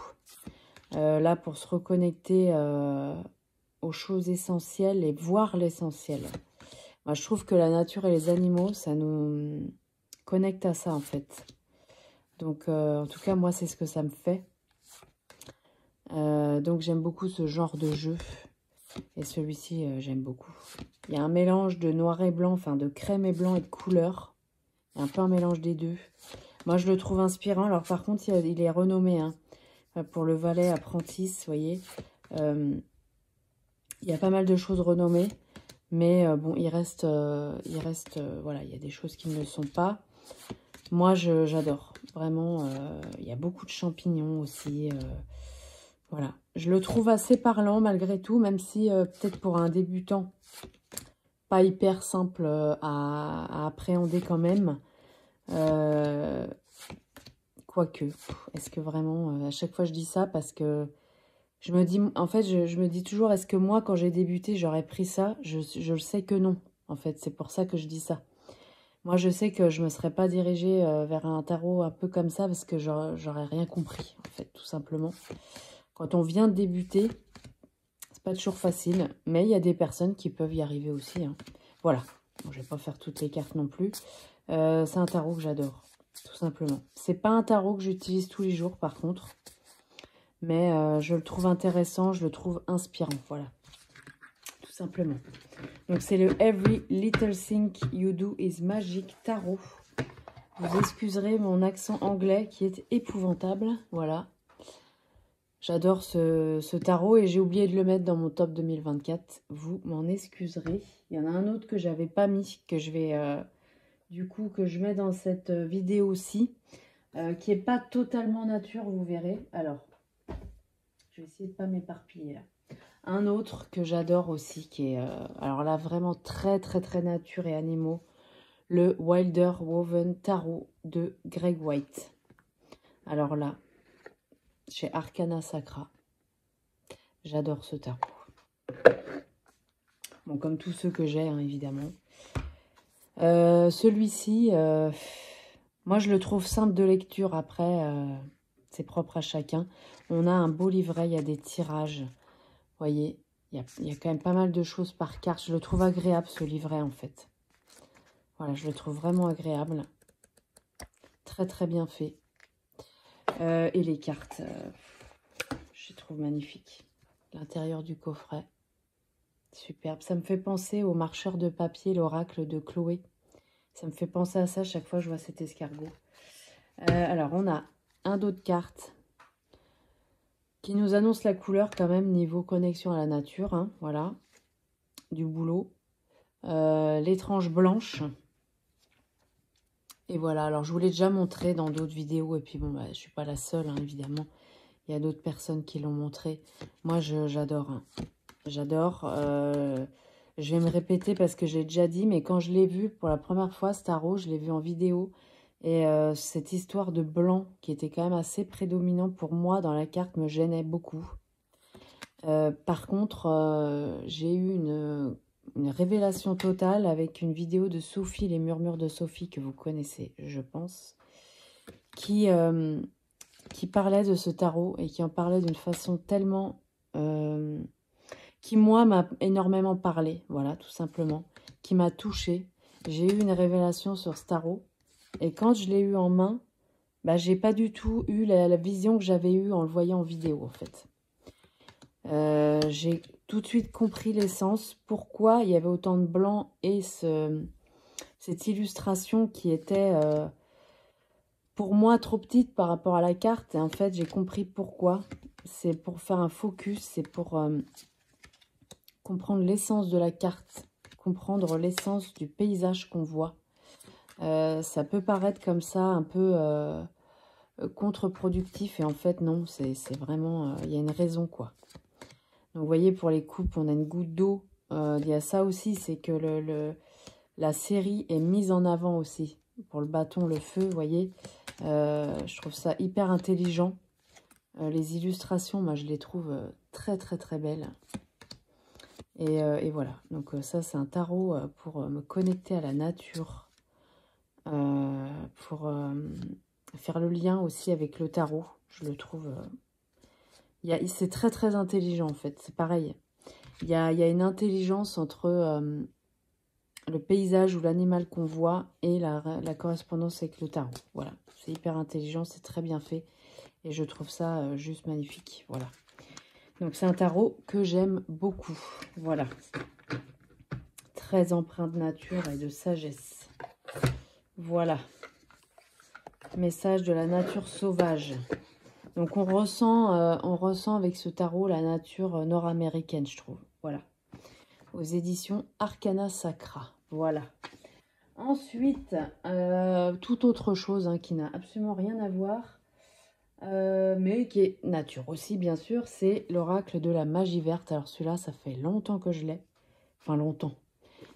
A: Là, pour se reconnecter aux choses essentielles et voir l'essentiel. Moi, je trouve que la nature et les animaux, ça nous connecte à ça, en fait. Donc, en tout cas, moi, c'est ce que ça me fait. Donc, j'aime beaucoup ce genre de jeu. Et celui-ci, j'aime beaucoup. Il y a un mélange de noir et blanc, enfin, de crème et blanc et de couleurs Il y a un peu un mélange des deux. Moi, je le trouve inspirant. Alors, par contre, il est renommé, hein. Pour le valet apprenti, vous voyez. Il y a pas mal de choses renommées. Mais bon, voilà, il y a des choses qui ne le sont pas. Moi, j'adore. Vraiment, il y a beaucoup de champignons aussi. Voilà. Je le trouve assez parlant malgré tout, même si peut-être pour un débutant, pas hyper simple à appréhender quand même. Quoique, est-ce que vraiment, à chaque fois je dis ça parce que je me dis, en fait, je me dis toujours, est-ce que moi, quand j'ai débuté, j'aurais pris ça? Je le sais que non, en fait, c'est pour ça que je dis ça. Moi, je sais que je ne me serais pas dirigée vers un tarot un peu comme ça parce que j'aurais rien compris, en fait, tout simplement. Quand on vient de débuter, c'est pas toujours facile, mais il y a des personnes qui peuvent y arriver aussi, hein. Voilà, bon, je vais pas faire toutes les cartes non plus. C'est un tarot que j'adore. Tout simplement. C'est pas un tarot que j'utilise tous les jours, par contre. Mais je le trouve intéressant, je le trouve inspirant. Voilà. Tout simplement. Donc, c'est le Every Little Thing You Do Is Magic Tarot. Vous excuserez mon accent anglais qui est épouvantable. Voilà. J'adore ce tarot et j'ai oublié de le mettre dans mon top 2024. Vous m'en excuserez. Il y en a un autre que j'avais pas mis, que je vais... du coup, que je mets dans cette vidéo aussi, qui n'est pas totalement nature, vous verrez. Alors, je vais essayer de ne pas m'éparpiller là. Un autre que j'adore aussi, qui est, alors là, vraiment très, très, très nature et animaux, le Wilder Woven Tarot de Greg White. Alors là, chez Arcana Sacra, j'adore ce tarot. Bon, comme tous ceux que j'ai, hein, évidemment. Celui-ci, moi je le trouve simple de lecture. Après, c'est propre à chacun. On a un beau livret, il y a des tirages. Vous voyez, il y a quand même pas mal de choses par carte. Je le trouve agréable ce livret en fait. Voilà, je le trouve vraiment agréable. Très très bien fait. Et les cartes, je les trouve magnifiques. L'intérieur du coffret. Superbe. Ça me fait penser au marcheur de papier, l'oracle de Chloé. Ça me fait penser à ça chaque fois que je vois cet escargot. Alors, on a un dos de cartes qui nous annonce la couleur quand même niveau connexion à la nature. Hein, voilà. Du boulot. L'étrange blanche. Et voilà. Alors, je vous l'ai déjà montré dans d'autres vidéos. Et puis, bon, bah, je ne suis pas la seule, hein, évidemment. Il y a d'autres personnes qui l'ont montré. Moi, j'adore. Hein. J'adore. Je vais me répéter parce que j'ai déjà dit, mais quand je l'ai vu pour la première fois, ce tarot, je l'ai vu en vidéo. Et cette histoire de blanc qui était quand même assez prédominant pour moi dans la carte me gênait beaucoup. Par contre, j'ai eu une révélation totale avec une vidéo de Sophie, les murmures de Sophie, que vous connaissez, je pense, qui parlait de ce tarot et qui en parlait d'une façon tellement... qui, moi, m'a énormément parlé, voilà, tout simplement, qui m'a touchée. J'ai eu une révélation sur ce tarot, et quand je l'ai eu en main, bah, j'ai pas du tout eu la vision que j'avais eue en le voyant en vidéo, en fait. J'ai tout de suite compris l'essence, pourquoi il y avait autant de blanc, et cette illustration qui était, pour moi, trop petite par rapport à la carte, et en fait, j'ai compris pourquoi. C'est pour faire un focus, c'est pour... comprendre l'essence de la carte, comprendre l'essence du paysage qu'on voit. Ça peut paraître comme ça un peu contre-productif et en fait non, c'est vraiment, il y a une raison quoi. Donc vous voyez pour les coupes, on a une goutte d'eau. Il y a ça aussi, c'est que la série est mise en avant aussi. Pour le bâton, le feu, vous voyez. Je trouve ça hyper intelligent. Les illustrations, moi je les trouve très très très belles. Et voilà, donc ça c'est un tarot pour me connecter à la nature, pour faire le lien aussi avec le tarot. Je le trouve, c'est très très intelligent en fait, c'est pareil. Il y a une intelligence entre le paysage ou l'animal qu'on voit et la correspondance avec le tarot. Voilà, c'est hyper intelligent, c'est très bien fait et je trouve ça juste magnifique, voilà. Donc, c'est un tarot que j'aime beaucoup. Voilà. Très empreint de nature et de sagesse. Voilà. Message de la nature sauvage. Donc on ressent avec ce tarot la nature nord-américaine, je trouve. Voilà. Aux éditions Arcana Sacra. Voilà. Ensuite, toute autre chose hein, qui n'a absolument rien à voir, mais qui est nature aussi, bien sûr, c'est l'oracle de la magie verte. Alors celui-là, ça fait longtemps que je l'ai. Enfin, longtemps.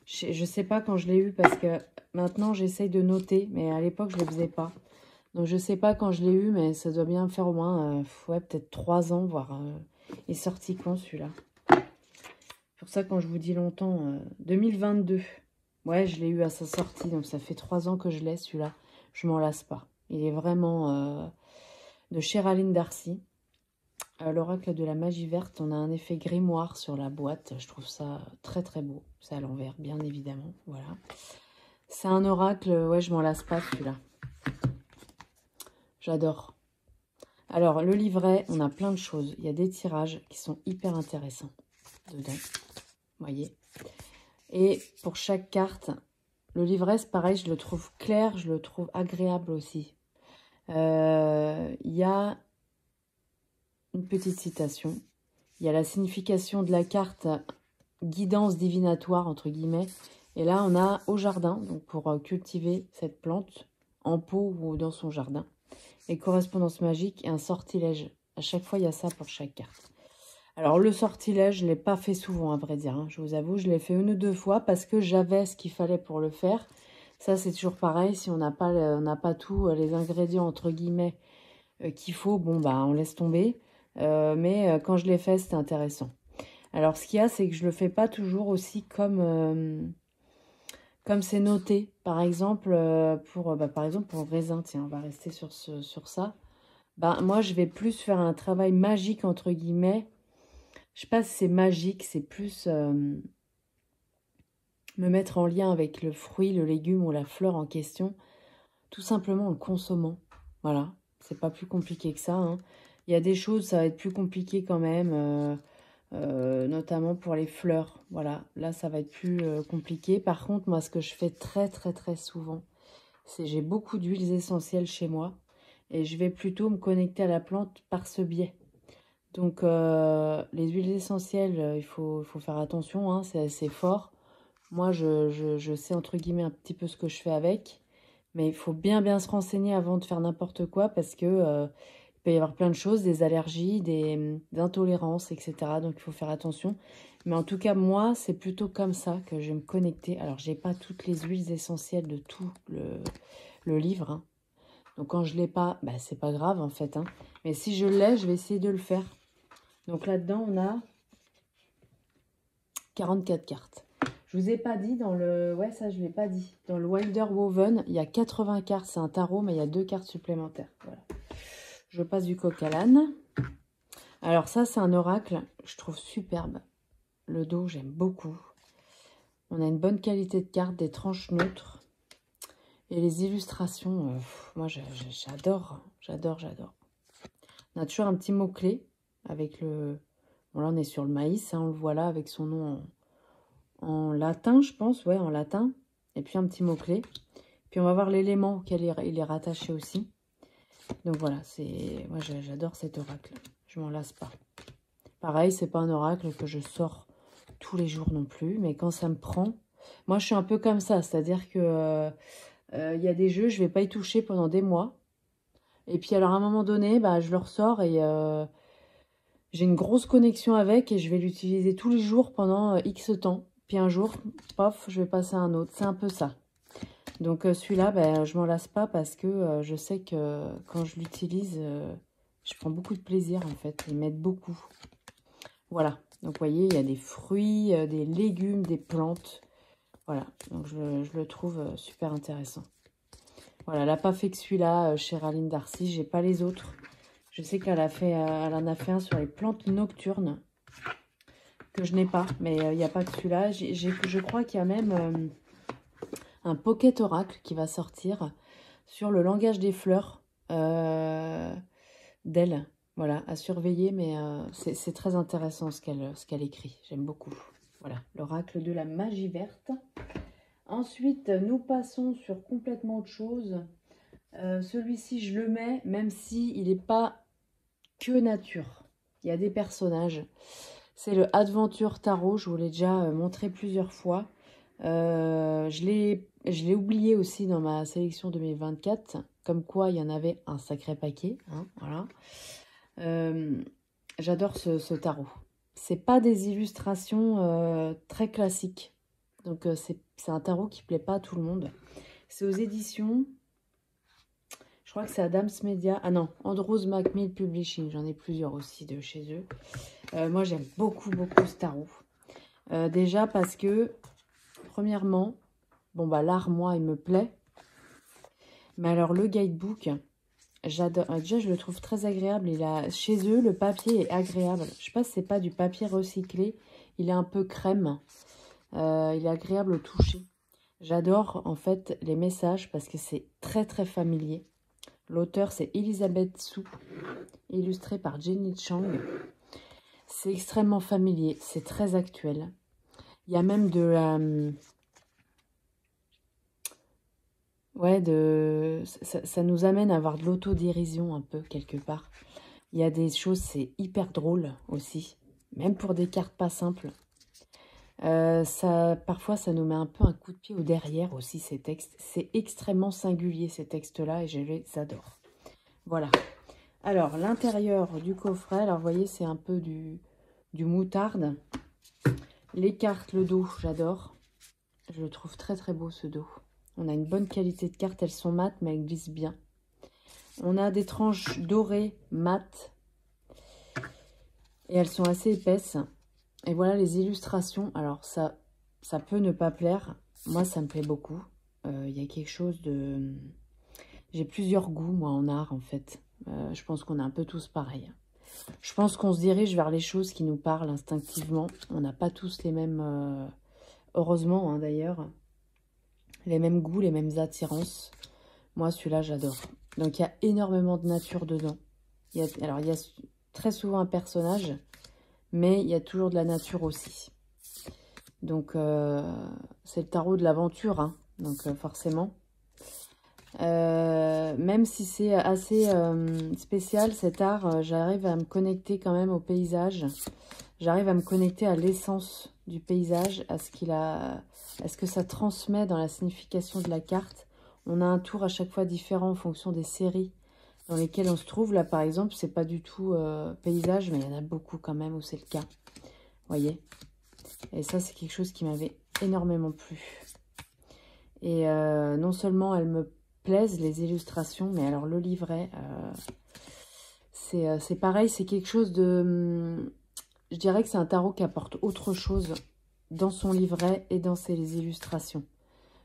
A: Je ne sais pas quand je l'ai eu parce que maintenant, j'essaye de noter, mais à l'époque, je ne le faisais pas. Donc, je ne sais pas quand je l'ai eu, mais ça doit bien faire au moins, ouais, peut-être 3 ans, voire... il est sorti quand, celui-là? Pour ça, quand je vous dis longtemps, 2022. Ouais, je l'ai eu à sa sortie, donc ça fait 3 ans que je l'ai, celui-là. Je m'en lasse pas. Il est vraiment de Cheraline Darcy. L'oracle de la magie verte, on a un effet grimoire sur la boîte. Je trouve ça très très beau. C'est à l'envers, bien évidemment. Voilà. C'est un oracle, ouais, je m'en lasse pas, celui-là. J'adore. Alors, le livret, on a plein de choses. Il y a des tirages qui sont hyper intéressants dedans. Vous voyez. Et pour chaque carte, le livret, c'est pareil, je le trouve clair, je le trouve agréable aussi. Il y a une petite citation. Il y a la signification de la carte guidance divinatoire, entre guillemets. Et là, on a au jardin, donc pour cultiver cette plante en pot ou dans son jardin. Et correspondance magique et un sortilège. À chaque fois, il y a ça pour chaque carte. Alors, le sortilège, je ne l'ai pas fait souvent, à vrai dire. Hein. Je vous avoue, je l'ai fait 1 ou 2 fois parce que j'avais ce qu'il fallait pour le faire. Ça, c'est toujours pareil. Si on n'a pas tous les ingrédients, entre guillemets, qu'il faut, bon, bah, on laisse tomber. Mais quand je l'ai fait, c'était intéressant. Alors, ce qu'il y a, c'est que je ne le fais pas toujours aussi comme c'est noté. Par exemple, pour le raisin, tiens, on va rester sur ça. Ben, moi, je vais plus faire un travail magique, entre guillemets. Je sais pas si c'est magique, c'est plus me mettre en lien avec le fruit, le légume ou la fleur en question, tout simplement en le consommant. Voilà, c'est pas plus compliqué que ça. Hein. Il y a des choses, ça va être plus compliqué quand même, notamment pour les fleurs. Voilà, là, ça va être plus compliqué. Par contre, moi, ce que je fais très, très, très souvent, c'est j'ai beaucoup d'huiles essentielles chez moi et je vais plutôt me connecter à la plante par ce biais. Donc, les huiles essentielles, il faut faire attention, hein, c'est assez fort. Moi, je sais, entre guillemets, un petit peu ce que je fais avec. Mais il faut bien, bien se renseigner avant de faire n'importe quoi parce que il peut y avoir plein de choses, des allergies, des intolérances, etc. Donc, il faut faire attention. Mais en tout cas, moi, c'est plutôt comme ça que je vais me connecter. Alors, j'ai pas toutes les huiles essentielles de tout le livre. Hein. Donc, quand je l'ai pas, bah, c'est pas grave, en fait. Hein. Mais si je l'ai, je vais essayer de le faire. Donc là-dedans, on a 44 cartes. Je vous ai pas dit dans le... Ouais, ça, je ne l'ai pas dit. Dans le Wilder Woven, il y a 80 cartes. C'est un tarot, mais il y a 2 cartes supplémentaires. Voilà. Je passe du coq à l'âne. Alors ça, c'est un oracle. Je trouve superbe. Le dos, j'aime beaucoup. On a une bonne qualité de cartes, des tranches neutres. Et les illustrations, moi, j'adore. J'adore, j'adore. On a toujours un petit mot-clé avec le... Bon, là, on est sur le maïs. Hein, on le voit là avec son nom en latin, je pense. Ouais, en latin. Et puis, un petit mot-clé. Puis, on va voir l'élément auquel il est rattaché aussi. Donc, voilà. Moi, j'adore cet oracle. Je m'en lasse pas. Pareil, c'est pas un oracle que je sors tous les jours non plus. Mais quand ça me prend... Moi, je suis un peu comme ça. C'est-à-dire que il y a des jeux, je vais pas y toucher pendant des mois. Et puis, alors, à un moment donné, bah, je le ressors et... j'ai une grosse connexion avec et je vais l'utiliser tous les jours pendant X temps. Puis un jour, pof, je vais passer à un autre. C'est un peu ça. Donc celui-là, ben, je m'en lasse pas parce que je sais que quand je l'utilise, je prends beaucoup de plaisir en fait. Ils m'aident beaucoup. Voilà. Donc vous voyez, il y a des fruits, des légumes, des plantes. Voilà. Donc je le trouve super intéressant. Voilà, elle n'a pas fait que celui-là, Cheraline Darcy. J'ai pas les autres. Je sais qu'elle en a fait un sur les plantes nocturnes que je n'ai pas, mais il n'y a pas que celui-là. Je crois qu'il y a même un Pocket Oracle qui va sortir sur le langage des fleurs d'elle. Voilà, à surveiller, mais c'est très intéressant ce qu'elle écrit. J'aime beaucoup. Voilà, l'oracle de la magie verte. Ensuite, nous passons sur complètement autre chose. Celui-ci, je le mets, même si il n'est pas que nature. Il y a des personnages. C'est le Adventure Tarot. Je vous l'ai déjà montré plusieurs fois. Je l'ai oublié aussi dans ma sélection 2024. Comme quoi, il y en avait un sacré paquet. Hein, voilà. J'adore ce tarot. C'est pas des illustrations très classiques. Donc, c'est un tarot qui plaît pas à tout le monde. C'est aux éditions... Je crois que c'est Adams Media. Ah non, Andrews Macmillan Publishing. J'en ai plusieurs aussi de chez eux. Moi, j'aime beaucoup, beaucoup ce tarot. Déjà parce que, premièrement, bon, bah l'art, moi, il me plaît. Mais alors, le guidebook, j'adore. Déjà, je le trouve très agréable. Chez eux, le papier est agréable. Je sais pas si c'est pas du papier recyclé. Il est un peu crème. Il est agréable au toucher. J'adore, en fait, les messages parce que c'est très, très familier. L'auteur, c'est Elisabeth Sou, illustré par Jenny Chang. C'est extrêmement familier, c'est très actuel. Il y a même de la... Ouais, ça nous amène à avoir de l'autodérision un peu, quelque part. Il y a des choses, c'est hyper drôle aussi. Même pour des cartes pas simples. Parfois, ça nous met un peu un coup de pied au derrière aussi, ces textes. C'est extrêmement singulier, ces textes-là, et je les adore. Voilà. Alors, l'intérieur du coffret, alors vous voyez, c'est un peu du moutarde. Les cartes, le dos, j'adore. Je le trouve très très beau, ce dos. On a une bonne qualité de cartes, elles sont mates, mais elles glissent bien. On a des tranches dorées, mates. Et elles sont assez épaisses. Et voilà les illustrations. Alors, ça peut ne pas plaire. Moi, ça me plaît beaucoup. Il y a quelque chose de... J'ai plusieurs goûts, moi, en art, en fait. Je pense qu'on est un peu tous pareils. Je pense qu'on se dirige vers les choses qui nous parlent instinctivement. On n'a pas tous les mêmes... heureusement, hein, d'ailleurs. Les mêmes goûts, les mêmes attirances. Moi, celui-là, j'adore. Donc, il y a énormément de nature dedans. Alors, il y a très souvent un personnage, mais il y a toujours de la nature aussi. Donc, c'est le tarot de l'aventure, hein, donc forcément. Même si c'est assez spécial, cet art, j'arrive à me connecter quand même au paysage. J'arrive à me connecter à l'essence du paysage, à ce que ça transmet dans la signification de la carte. On a un tour à chaque fois différent en fonction des séries dans lesquelles on se trouve. Là, par exemple, c'est pas du tout paysage, mais il y en a beaucoup quand même où c'est le cas. Vous voyez? Et ça, c'est quelque chose qui m'avait énormément plu. Et non seulement elles me plaisent, les illustrations, mais alors le livret, c'est pareil, c'est quelque chose de... Je dirais que c'est un tarot qui apporte autre chose dans son livret et dans ses illustrations.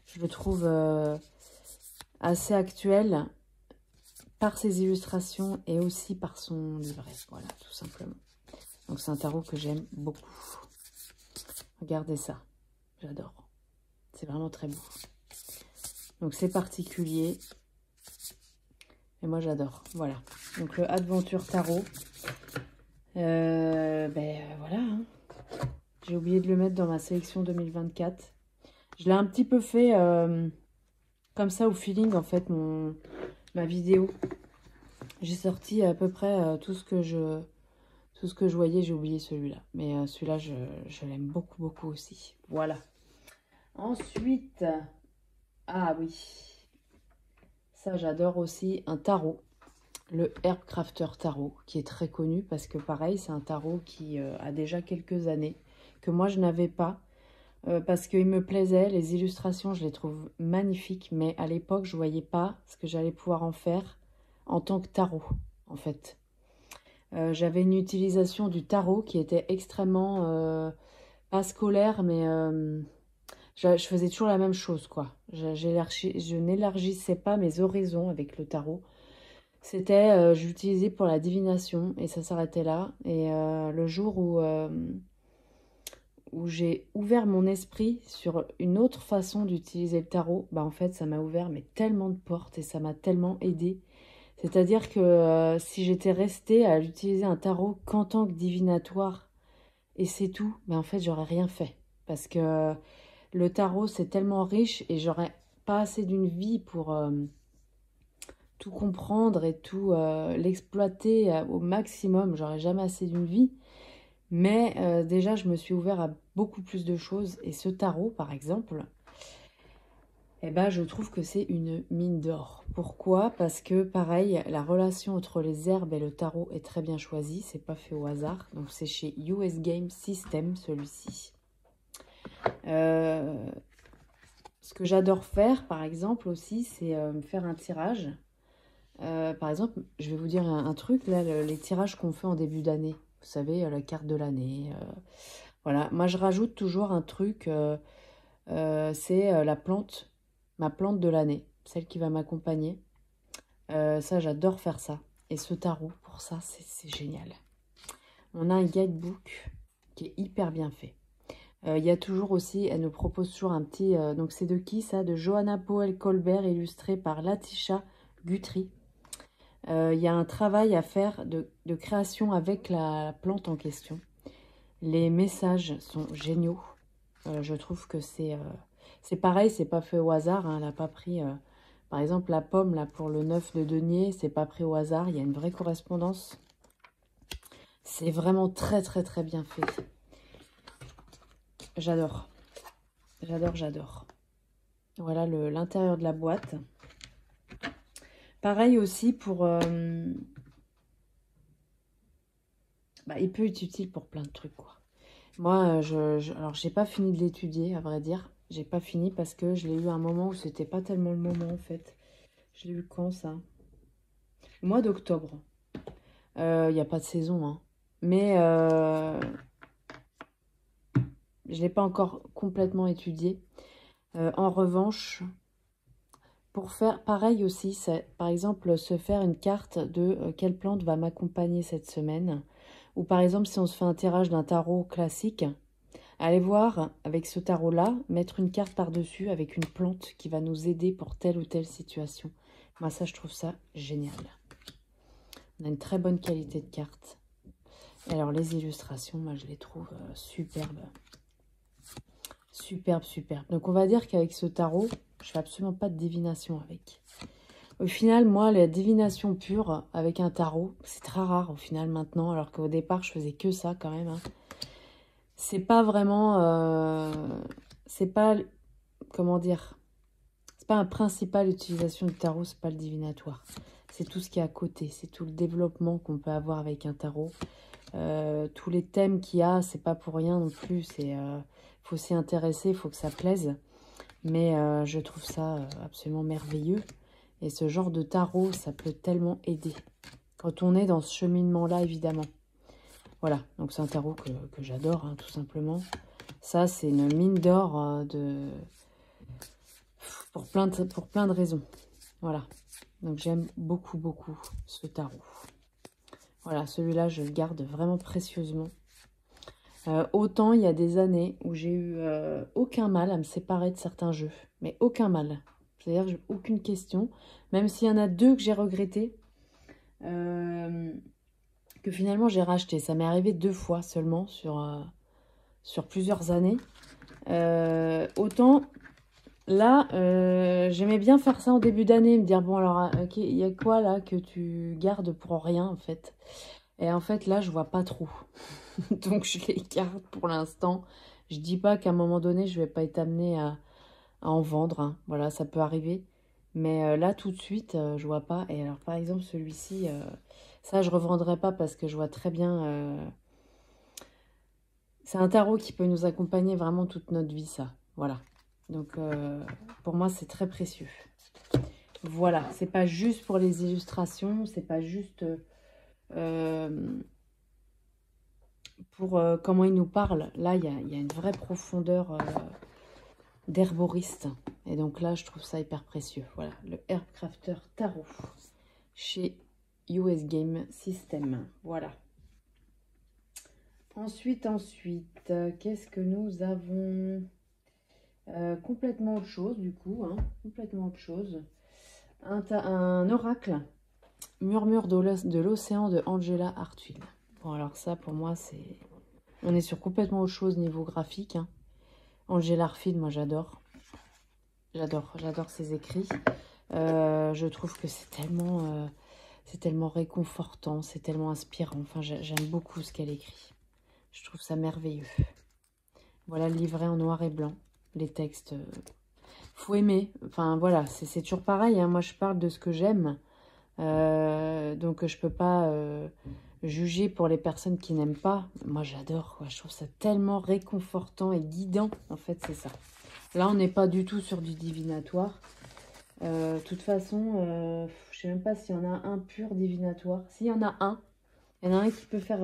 A: Je le trouve assez actuel par ses illustrations et aussi par son livret. Voilà, tout simplement. Donc c'est un tarot que j'aime beaucoup. Regardez ça, j'adore. C'est vraiment très beau. Donc c'est particulier. Et moi j'adore. Voilà. Donc le Adventure Tarot. Voilà. Hein. J'ai oublié de le mettre dans ma sélection 2024. Je l'ai un petit peu fait comme ça au feeling en fait ma vidéo. J'ai sorti à peu près tout ce que je voyais. J'ai oublié celui-là. Mais celui-là je l'aime beaucoup beaucoup aussi. Voilà. Ensuite, ah oui, ça j'adore aussi, un tarot, le Herbcrafter Tarot, qui est très connu parce que pareil, c'est un tarot qui a déjà quelques années, que moi je n'avais pas, parce qu'il me plaisait, les illustrations je les trouve magnifiques, mais à l'époque je ne voyais pas ce que j'allais pouvoir en faire en tant que tarot, en fait. J'avais une utilisation du tarot qui était extrêmement, pas scolaire, mais... je faisais toujours la même chose, quoi. Je n'élargissais pas mes horizons avec le tarot. C'était, je l'utilisais pour la divination et ça s'arrêtait là. Et le jour où j'ai ouvert mon esprit sur une autre façon d'utiliser le tarot, bah en fait, ça m'a ouvert mais tellement de portes et ça m'a tellement aidée. C'est-à-dire que si j'étais restée à utiliser un tarot qu'en tant que divinatoire et c'est tout, bah en fait, j'aurais rien fait. Parce que... Le tarot, c'est tellement riche et j'aurais pas assez d'une vie pour tout comprendre et tout l'exploiter au maximum. J'aurais jamais assez d'une vie. Mais déjà, je me suis ouvert à beaucoup plus de choses. Et ce tarot, par exemple, eh ben, je trouve que c'est une mine d'or. Pourquoi? Parce que, pareil, la relation entre les herbes et le tarot est très bien choisie. C'est pas fait au hasard. Donc, c'est chez US Game System, celui-ci. Ce que j'adore faire, par exemple, aussi, c'est faire un tirage. Par exemple, je vais vous dire un truc, là, les tirages qu'on fait en début d'année. Vous savez, la carte de l'année. Voilà, moi, je rajoute toujours un truc, c'est la plante, ma plante de l'année, celle qui va m'accompagner. Ça, j'adore faire ça. Et ce tarot, pour ça, c'est génial. On a un guidebook qui est hyper bien fait. Il y a toujours aussi, elle nous propose toujours un petit... donc c'est de qui ça? De Johanna Powell Colbert, illustré par Latisha Guthrie. Il y a un travail à faire de création avec la plante en question. Les messages sont géniaux. Je trouve que c'est pareil, c'est pas fait au hasard. Hein, elle n'a pas pris... par exemple, la pomme, là, pour le 9 de denier, c'est pas pris au hasard. Il y a une vraie correspondance. C'est vraiment très, très, très bien fait. J'adore. J'adore, j'adore. Voilà l'intérieur de la boîte. Pareil aussi pour... il peut être utile pour plein de trucs, quoi. Moi, alors, j'ai pas fini de l'étudier, à vrai dire. J'ai pas fini parce que je l'ai eu à un moment où c'était pas tellement le moment, en fait. Je l'ai eu quand, ça? Au mois d'octobre. Il n'y a pas de saison, hein. Mais je l'ai pas encore complètement étudié. En revanche, pour faire pareil aussi, par exemple, se faire une carte de quelle plante va m'accompagner cette semaine. Ou par exemple, si on se fait un tirage d'un tarot classique, allez voir avec ce tarot-là, mettre une carte par-dessus avec une plante qui va nous aider pour telle ou telle situation. Moi, ça, je trouve ça génial. On a une très bonne qualité de carte. Et alors, les illustrations, moi, je les trouve superbes. Superbe, superbe. Donc, on va dire qu'avec ce tarot, je fais absolument pas de divination avec. Au final, moi, la divination pure avec un tarot, c'est très rare au final maintenant, alors qu'au départ, je faisais que ça quand même. Hein. C'est pas vraiment... c'est pas... Comment dire? C'est pas un principal utilisation du tarot, c'est pas le divinatoire. C'est tout ce qui est à côté, c'est tout le développement qu'on peut avoir avec un tarot. Tous les thèmes qu'il y a, c'est pas pour rien non plus. C'est faut s'y intéresser, il faut que ça plaise. Mais je trouve ça absolument merveilleux. Et ce genre de tarot, ça peut tellement aider. Quand on est dans ce cheminement-là, évidemment. Voilà, donc c'est un tarot que j'adore, hein, tout simplement. Ça, c'est une mine d'or pour plein de raisons. Voilà, donc j'aime beaucoup, beaucoup ce tarot. Voilà, celui-là, je le garde vraiment précieusement. Autant il y a des années où j'ai eu aucun mal à me séparer de certains jeux. Mais aucun mal. C'est-à-dire, j'ai aucune question. Même s'il y en a deux que j'ai regretté, que finalement j'ai racheté. Ça m'est arrivé 2 fois seulement sur plusieurs années. Autant là, j'aimais bien faire ça en début d'année. Me dire, bon alors, ok, il y a quoi là que tu gardes pour rien en fait? Et en fait, là, je vois pas trop. Donc, je les garde pour l'instant. Je dis pas qu'à un moment donné, je vais pas être amenée à en vendre. Hein. Voilà, ça peut arriver. Mais là, tout de suite, je vois pas. Et alors, par exemple, celui-ci, ça, je revendrai pas parce que je vois très bien... c'est un tarot qui peut nous accompagner vraiment toute notre vie, ça. Voilà. Donc, pour moi, c'est très précieux. Voilà. C'est pas juste pour les illustrations. C'est pas juste... pour comment il nous parle, là, il y a une vraie profondeur d'herboriste. Et donc là, je trouve ça hyper précieux. Voilà, le Herb Crafter Tarot chez US Game System. Voilà. Ensuite, qu'est-ce que nous avons? Complètement autre chose, du coup. Hein, complètement autre chose. Un oracle. Murmure de l'océan de Angela Hartwell. Bon, alors ça, pour moi, c'est... On est sur complètement autre chose niveau graphique. Hein. Angela Arfield, moi j'adore. J'adore ses écrits. Je trouve que c'est tellement réconfortant, c'est tellement inspirant. Enfin, j'aime beaucoup ce qu'elle écrit. Je trouve ça merveilleux. Voilà le livret en noir et blanc. Les textes, faut aimer. Enfin, voilà, c'est toujours pareil. Hein. Moi, je parle de ce que j'aime. Donc, je peux pas juger pour les personnes qui n'aiment pas. Moi, j'adore. Je trouve ça tellement réconfortant et guidant. En fait, c'est ça. Là, on n'est pas du tout sur du divinatoire. De toute façon, je sais même pas s'il y en a un pur divinatoire. S'il y en a un, il y en a un qui peut faire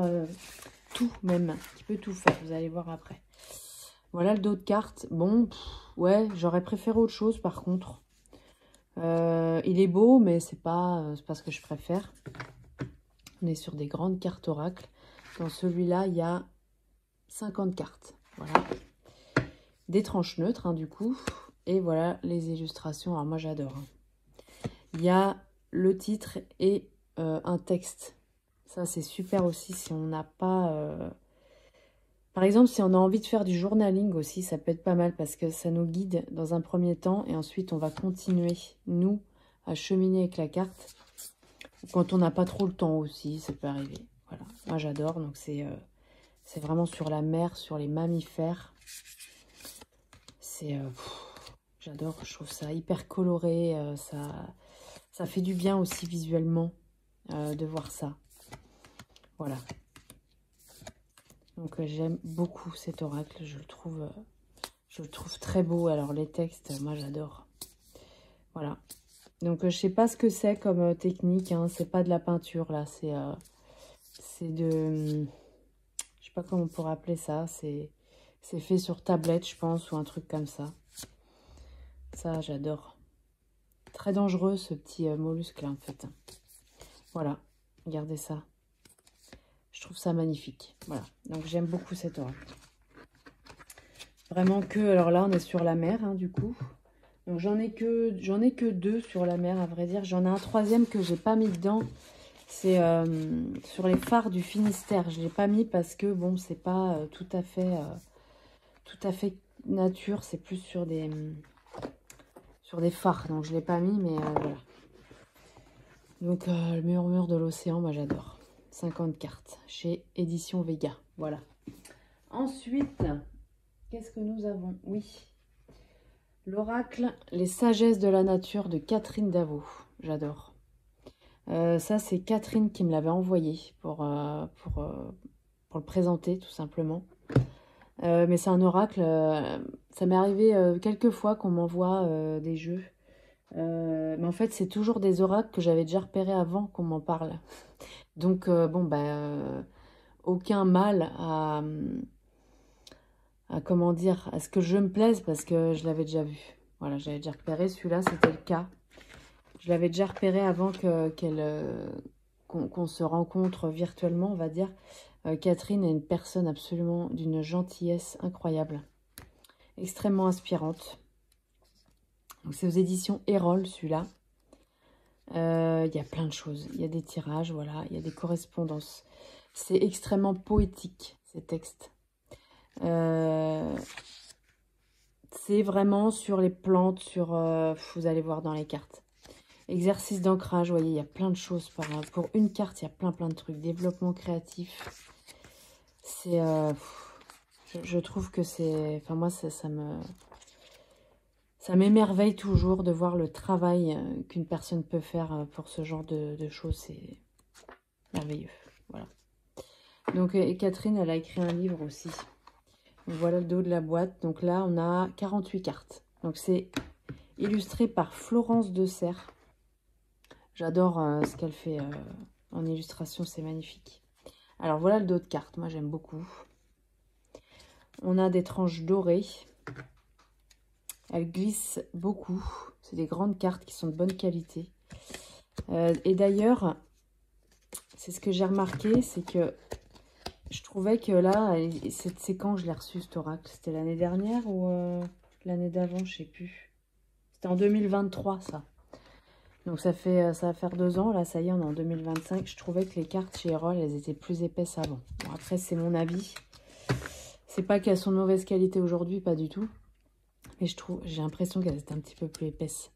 A: tout même, qui peut tout faire. Vous allez voir après. Voilà le dos de carte. Bon, ouais, j'aurais préféré autre chose par contre. Il est beau, mais c'est pas ce que je préfère. On est sur des grandes cartes oracle. Dans celui-là, il y a 50 cartes. Voilà. Des tranches neutres, hein, du coup. Et voilà les illustrations. Alors moi, j'adore. Hein. Il y a le titre et un texte. Ça, c'est super aussi si on n'a pas... Par exemple, si on a envie de faire du journaling aussi, ça peut être pas mal parce que ça nous guide dans un premier temps. Et ensuite, on va continuer, nous, à cheminer avec la carte. Quand on n'a pas trop le temps aussi, ça peut arriver. Voilà, moi j'adore. Donc c'est vraiment sur la mer, sur les mammifères. J'adore, je trouve ça hyper coloré. Ça fait du bien aussi visuellement de voir ça. Voilà. Donc j'aime beaucoup cet oracle. Je le trouve très beau. Alors les textes, moi j'adore. Voilà. Donc je sais pas ce que c'est comme technique. Hein. C'est pas de la peinture là. C'est de... Je sais pas comment on pourrait appeler ça. C'est fait sur tablette, je pense, ou un truc comme ça. Ça, j'adore. Très dangereux, ce petit mollusque-là, en fait. Voilà, regardez ça. Je trouve ça magnifique. Voilà, donc j'aime beaucoup cet oracle. Vraiment que... Alors là, on est sur la mer, hein, du coup. Donc j'en ai que 2 sur la mer, à vrai dire. J'en ai un troisième que j'ai pas mis dedans. C'est sur les phares du Finistère. Je l'ai pas mis parce que, bon, c'est pas tout à fait nature. C'est plus sur des phares. Donc je l'ai pas mis, mais voilà. Donc le murmure de l'océan, moi j'adore. 50 cartes chez Édition Vega. Voilà. Ensuite, qu'est-ce que nous avons? Oui. L'oracle Les sagesses de la nature de Catherine Davot. J'adore. Ça, c'est Catherine qui me l'avait envoyé pour le présenter, tout simplement. Mais c'est un oracle. Ça m'est arrivé quelques fois qu'on m'envoie des jeux. Mais en fait, c'est toujours des oracles que j'avais déjà repérés avant qu'on m'en parle. Donc, bon, ben, aucun mal à comment dire, à ce que je me plaise parce que je l'avais déjà vu. Voilà, j'avais déjà repéré celui-là, c'était le cas. Je l'avais déjà repéré avant qu'on se rencontre virtuellement, on va dire. Catherine est une personne absolument d'une gentillesse incroyable. Extrêmement inspirante. C'est aux éditions Erol, celui-là. Il y a plein de choses. Il y a des tirages, voilà. Il y a des correspondances. C'est extrêmement poétique, ces textes. C'est vraiment sur les plantes, vous allez voir dans les cartes. Exercice d'ancrage, vous voyez, il y a plein de choses. Pour une carte, il y a plein de trucs. Développement créatif. C'est... je trouve que c'est... Enfin, moi, ça m'émerveille toujours de voir le travail qu'une personne peut faire pour ce genre de choses. C'est merveilleux. Voilà. Donc, et Catherine, elle a écrit un livre aussi. Donc, voilà le dos de la boîte. Donc là, on a 48 cartes. Donc, c'est illustré par Florence de Serre. J'adore ce qu'elle fait en illustration. C'est magnifique. Alors, voilà le dos de carte. Moi, j'aime beaucoup. On a des tranches dorées. Elles glissent beaucoup. C'est des grandes cartes qui sont de bonne qualité. Et d'ailleurs, c'est ce que j'ai remarqué, c'est que je trouvais que là, c'est quand je l'ai reçu cet oracle? C'était l'année dernière ou l'année d'avant, je sais plus. C'était en 2023, ça. Donc ça va faire 2 ans, là, ça y est, on est en 2025. Je trouvais que les cartes chez Erol, elles étaient plus épaisses avant. Bon, après, c'est mon avis. C'est pas qu'elles sont de mauvaise qualité aujourd'hui, pas du tout. Et j'ai l'impression qu'elle est un petit peu plus épaisse.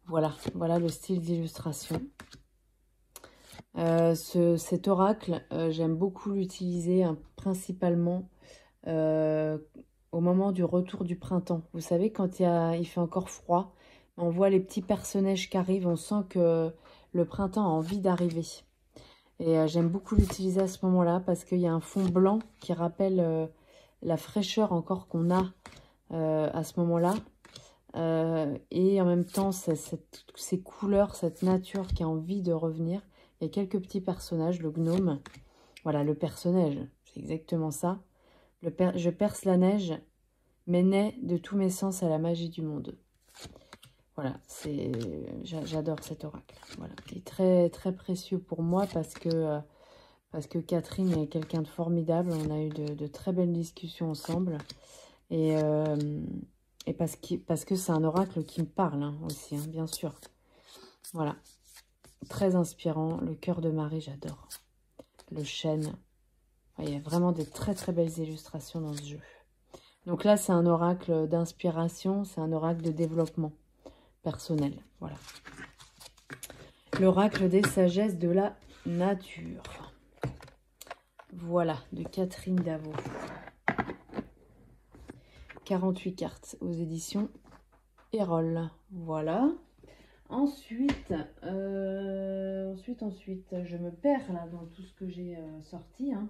A: Voilà, voilà le style d'illustration. Cet oracle, j'aime beaucoup l'utiliser principalement au moment du retour du printemps. Vous savez, quand il fait encore froid, on voit les petits personnages qui arrivent, on sent que le printemps a envie d'arriver. Et j'aime beaucoup l'utiliser à ce moment-là parce qu'il y a un fond blanc qui rappelle la fraîcheur encore qu'on a à ce moment-là. Et en même temps, ces couleurs, cette nature qui a envie de revenir. Il y a quelques petits personnages, le gnome. Voilà, le personnage, c'est exactement ça. Je perce la neige, mais nais de tous mes sens à la magie du monde. Voilà, j'adore cet oracle. Voilà, il est très, très précieux pour moi parce que Catherine est quelqu'un de formidable. On a eu de très belles discussions ensemble. Et parce que c'est un oracle qui me parle hein, aussi, hein, bien sûr. Voilà. Très inspirant. Le cœur de Marie, j'adore. Le chêne. Il y a vraiment des très très belles illustrations dans ce jeu. Donc là, c'est un oracle d'inspiration. C'est un oracle de développement personnel. Voilà. L'oracle des sagesses de la nature. Voilà, de Catherine Davot. 48 cartes aux éditions Erol. Voilà. Ensuite, je me perds là dans tout ce que j'ai sorti. Hein.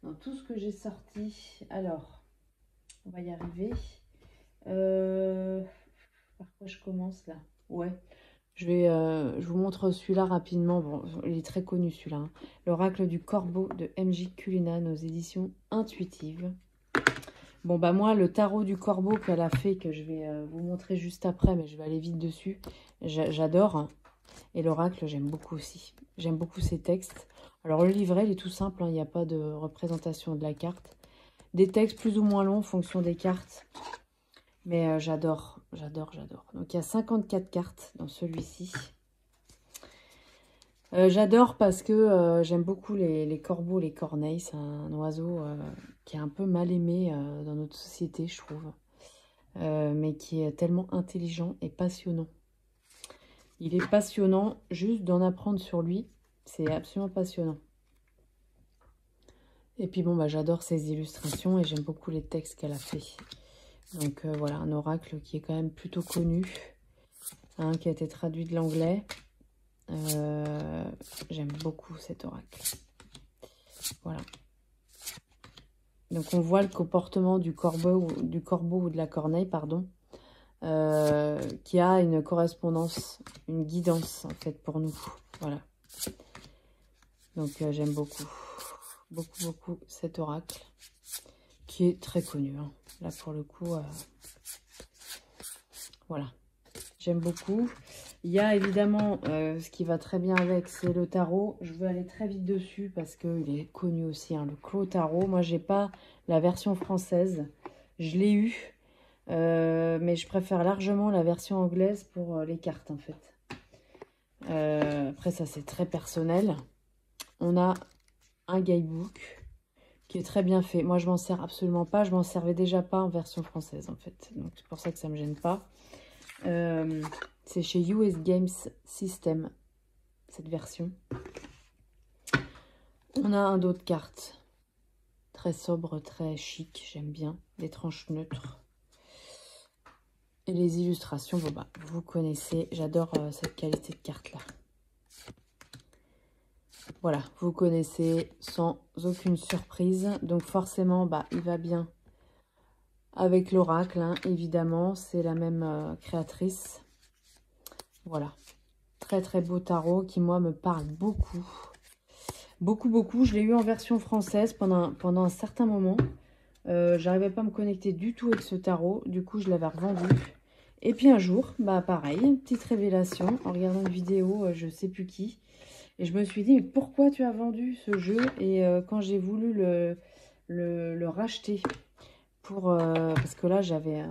A: Dans tout ce que j'ai sorti. Alors, on va y arriver. Par quoi je commence là? Ouais. Je vous montre celui-là rapidement. Bon, il est très connu celui-là. Hein. L'oracle du corbeau de MJ Cullinan aux éditions Intuitives. Bon, bah moi, le tarot du corbeau qu'elle a fait, que je vais vous montrer juste après, mais je vais aller vite dessus, j'adore. Hein. Et l'oracle, j'aime beaucoup aussi. J'aime beaucoup ces textes. Alors, le livret, il est tout simple, hein, il n'y a pas de représentation de la carte. Des textes plus ou moins longs en fonction des cartes. Mais j'adore, j'adore, j'adore. Donc, il y a 54 cartes dans celui-ci. J'adore parce que j'aime beaucoup les corbeaux, les corneilles. C'est un oiseau qui est un peu mal aimé dans notre société, je trouve. Mais qui est tellement intelligent et passionnant. Il est passionnant juste d'en apprendre sur lui. C'est absolument passionnant. Et puis bon, bah, j'adore ses illustrations et j'aime beaucoup les textes qu'elle a fait. Donc voilà, un oracle qui est quand même plutôt connu. Hein, qui a été traduit de l'anglais. J'aime beaucoup cet oracle. Voilà. Donc on voit le comportement du corbeau ou de la corneille, pardon, qui a une correspondance, une guidance en fait pour nous. Voilà. Donc j'aime beaucoup, beaucoup, beaucoup cet oracle qui est très connu. Hein. Là pour le coup, voilà. J'aime beaucoup. Il y a évidemment ce qui va très bien avec, c'est le tarot. Je veux aller très vite dessus parce qu'il est connu aussi, hein, le Clos Tarot. Moi, j'ai pas la version française. Je l'ai eu, mais je préfère largement la version anglaise pour les cartes, en fait. Après, ça, c'est très personnel. On a un guidebook qui est très bien fait. Moi, je m'en sers absolument pas. Je m'en servais déjà pas en version française, en fait. Donc, c'est pour ça que ça me gêne pas. C'est chez US Games System, cette version. On a un dos de cartes. Très sobre, très chic, j'aime bien. Des tranches neutres. Et les illustrations, bon bah, vous connaissez, j'adore cette qualité de carte-là. Voilà, vous connaissez sans aucune surprise. Donc forcément, bah, il va bien avec l'oracle, hein, évidemment. C'est la même créatrice. Voilà, très très beau tarot qui moi me parle beaucoup. Beaucoup, beaucoup. Je l'ai eu en version française pendant un certain moment. J'arrivais pas à me connecter du tout avec ce tarot. Du coup, je l'avais revendu. Et puis un jour, bah pareil, une petite révélation. En regardant une vidéo, je sais plus qui. Et je me suis dit, mais pourquoi tu as vendu ce jeu? Et quand j'ai voulu le racheter, parce que là, j'avais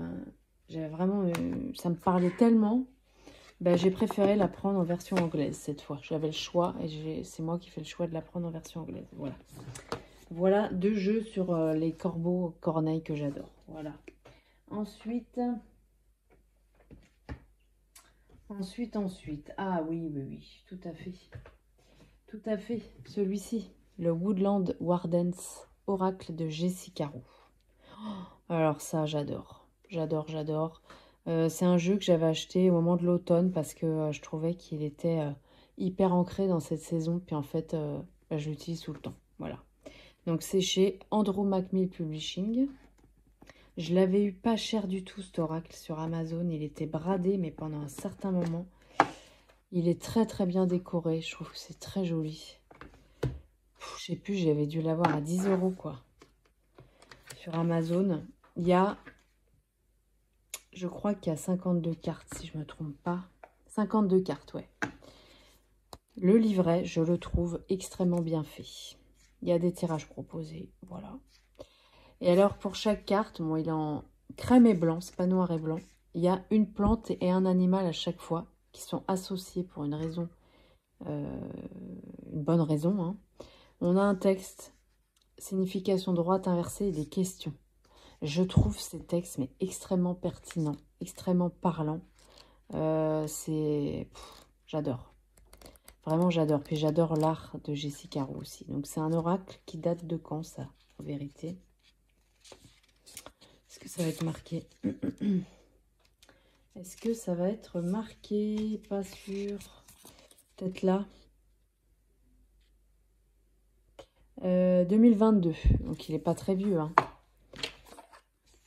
A: vraiment... ça me parlait tellement... Ben, j'ai préféré la prendre en version anglaise cette fois. J'avais le choix et c'est moi qui fais le choix de la prendre en version anglaise. Voilà. Voilà 2 jeux sur les corbeaux corneilles que j'adore. Voilà. Ensuite. Ah oui, oui, oui, tout à fait. Tout à fait. Celui-ci, le Woodland Wardens Oracle de Jessica Roux. Alors ça, j'adore. J'adore, j'adore. C'est un jeu que j'avais acheté au moment de l'automne parce que je trouvais qu'il était hyper ancré dans cette saison. Puis en fait, bah, je l'utilise tout le temps. Voilà. Donc c'est chez Andrew Macmill Publishing. Je l'avais eu pas cher du tout, cet oracle, sur Amazon. Il était bradé, mais pendant un certain moment. Il est très très bien décoré. Je trouve que c'est très joli. Je sais plus, j'avais dû l'avoir à 10 € quoi. Sur Amazon. Il y a... Je crois qu'il y a 52 cartes, si je ne me trompe pas. 52 cartes, ouais. Le livret, je le trouve extrêmement bien fait. Il y a des tirages proposés, voilà. Et alors, pour chaque carte, bon, il est en crème et blanc, c'est pas noir et blanc. Il y a une plante et un animal à chaque fois qui sont associés pour une raison, une bonne raison. Hein. On a un texte, signification droite inversée et des questions. Je trouve ces textes mais extrêmement pertinents, extrêmement parlants. J'adore. Vraiment, j'adore. Puis j'adore l'art de Jessica Roux aussi. Donc, c'est un oracle qui date de quand, ça, en vérité? Est-ce que ça va être marqué? Est-ce que ça va être marqué? Pas sûr. Peut-être là. 2022. Donc, il n'est pas très vieux. Hein.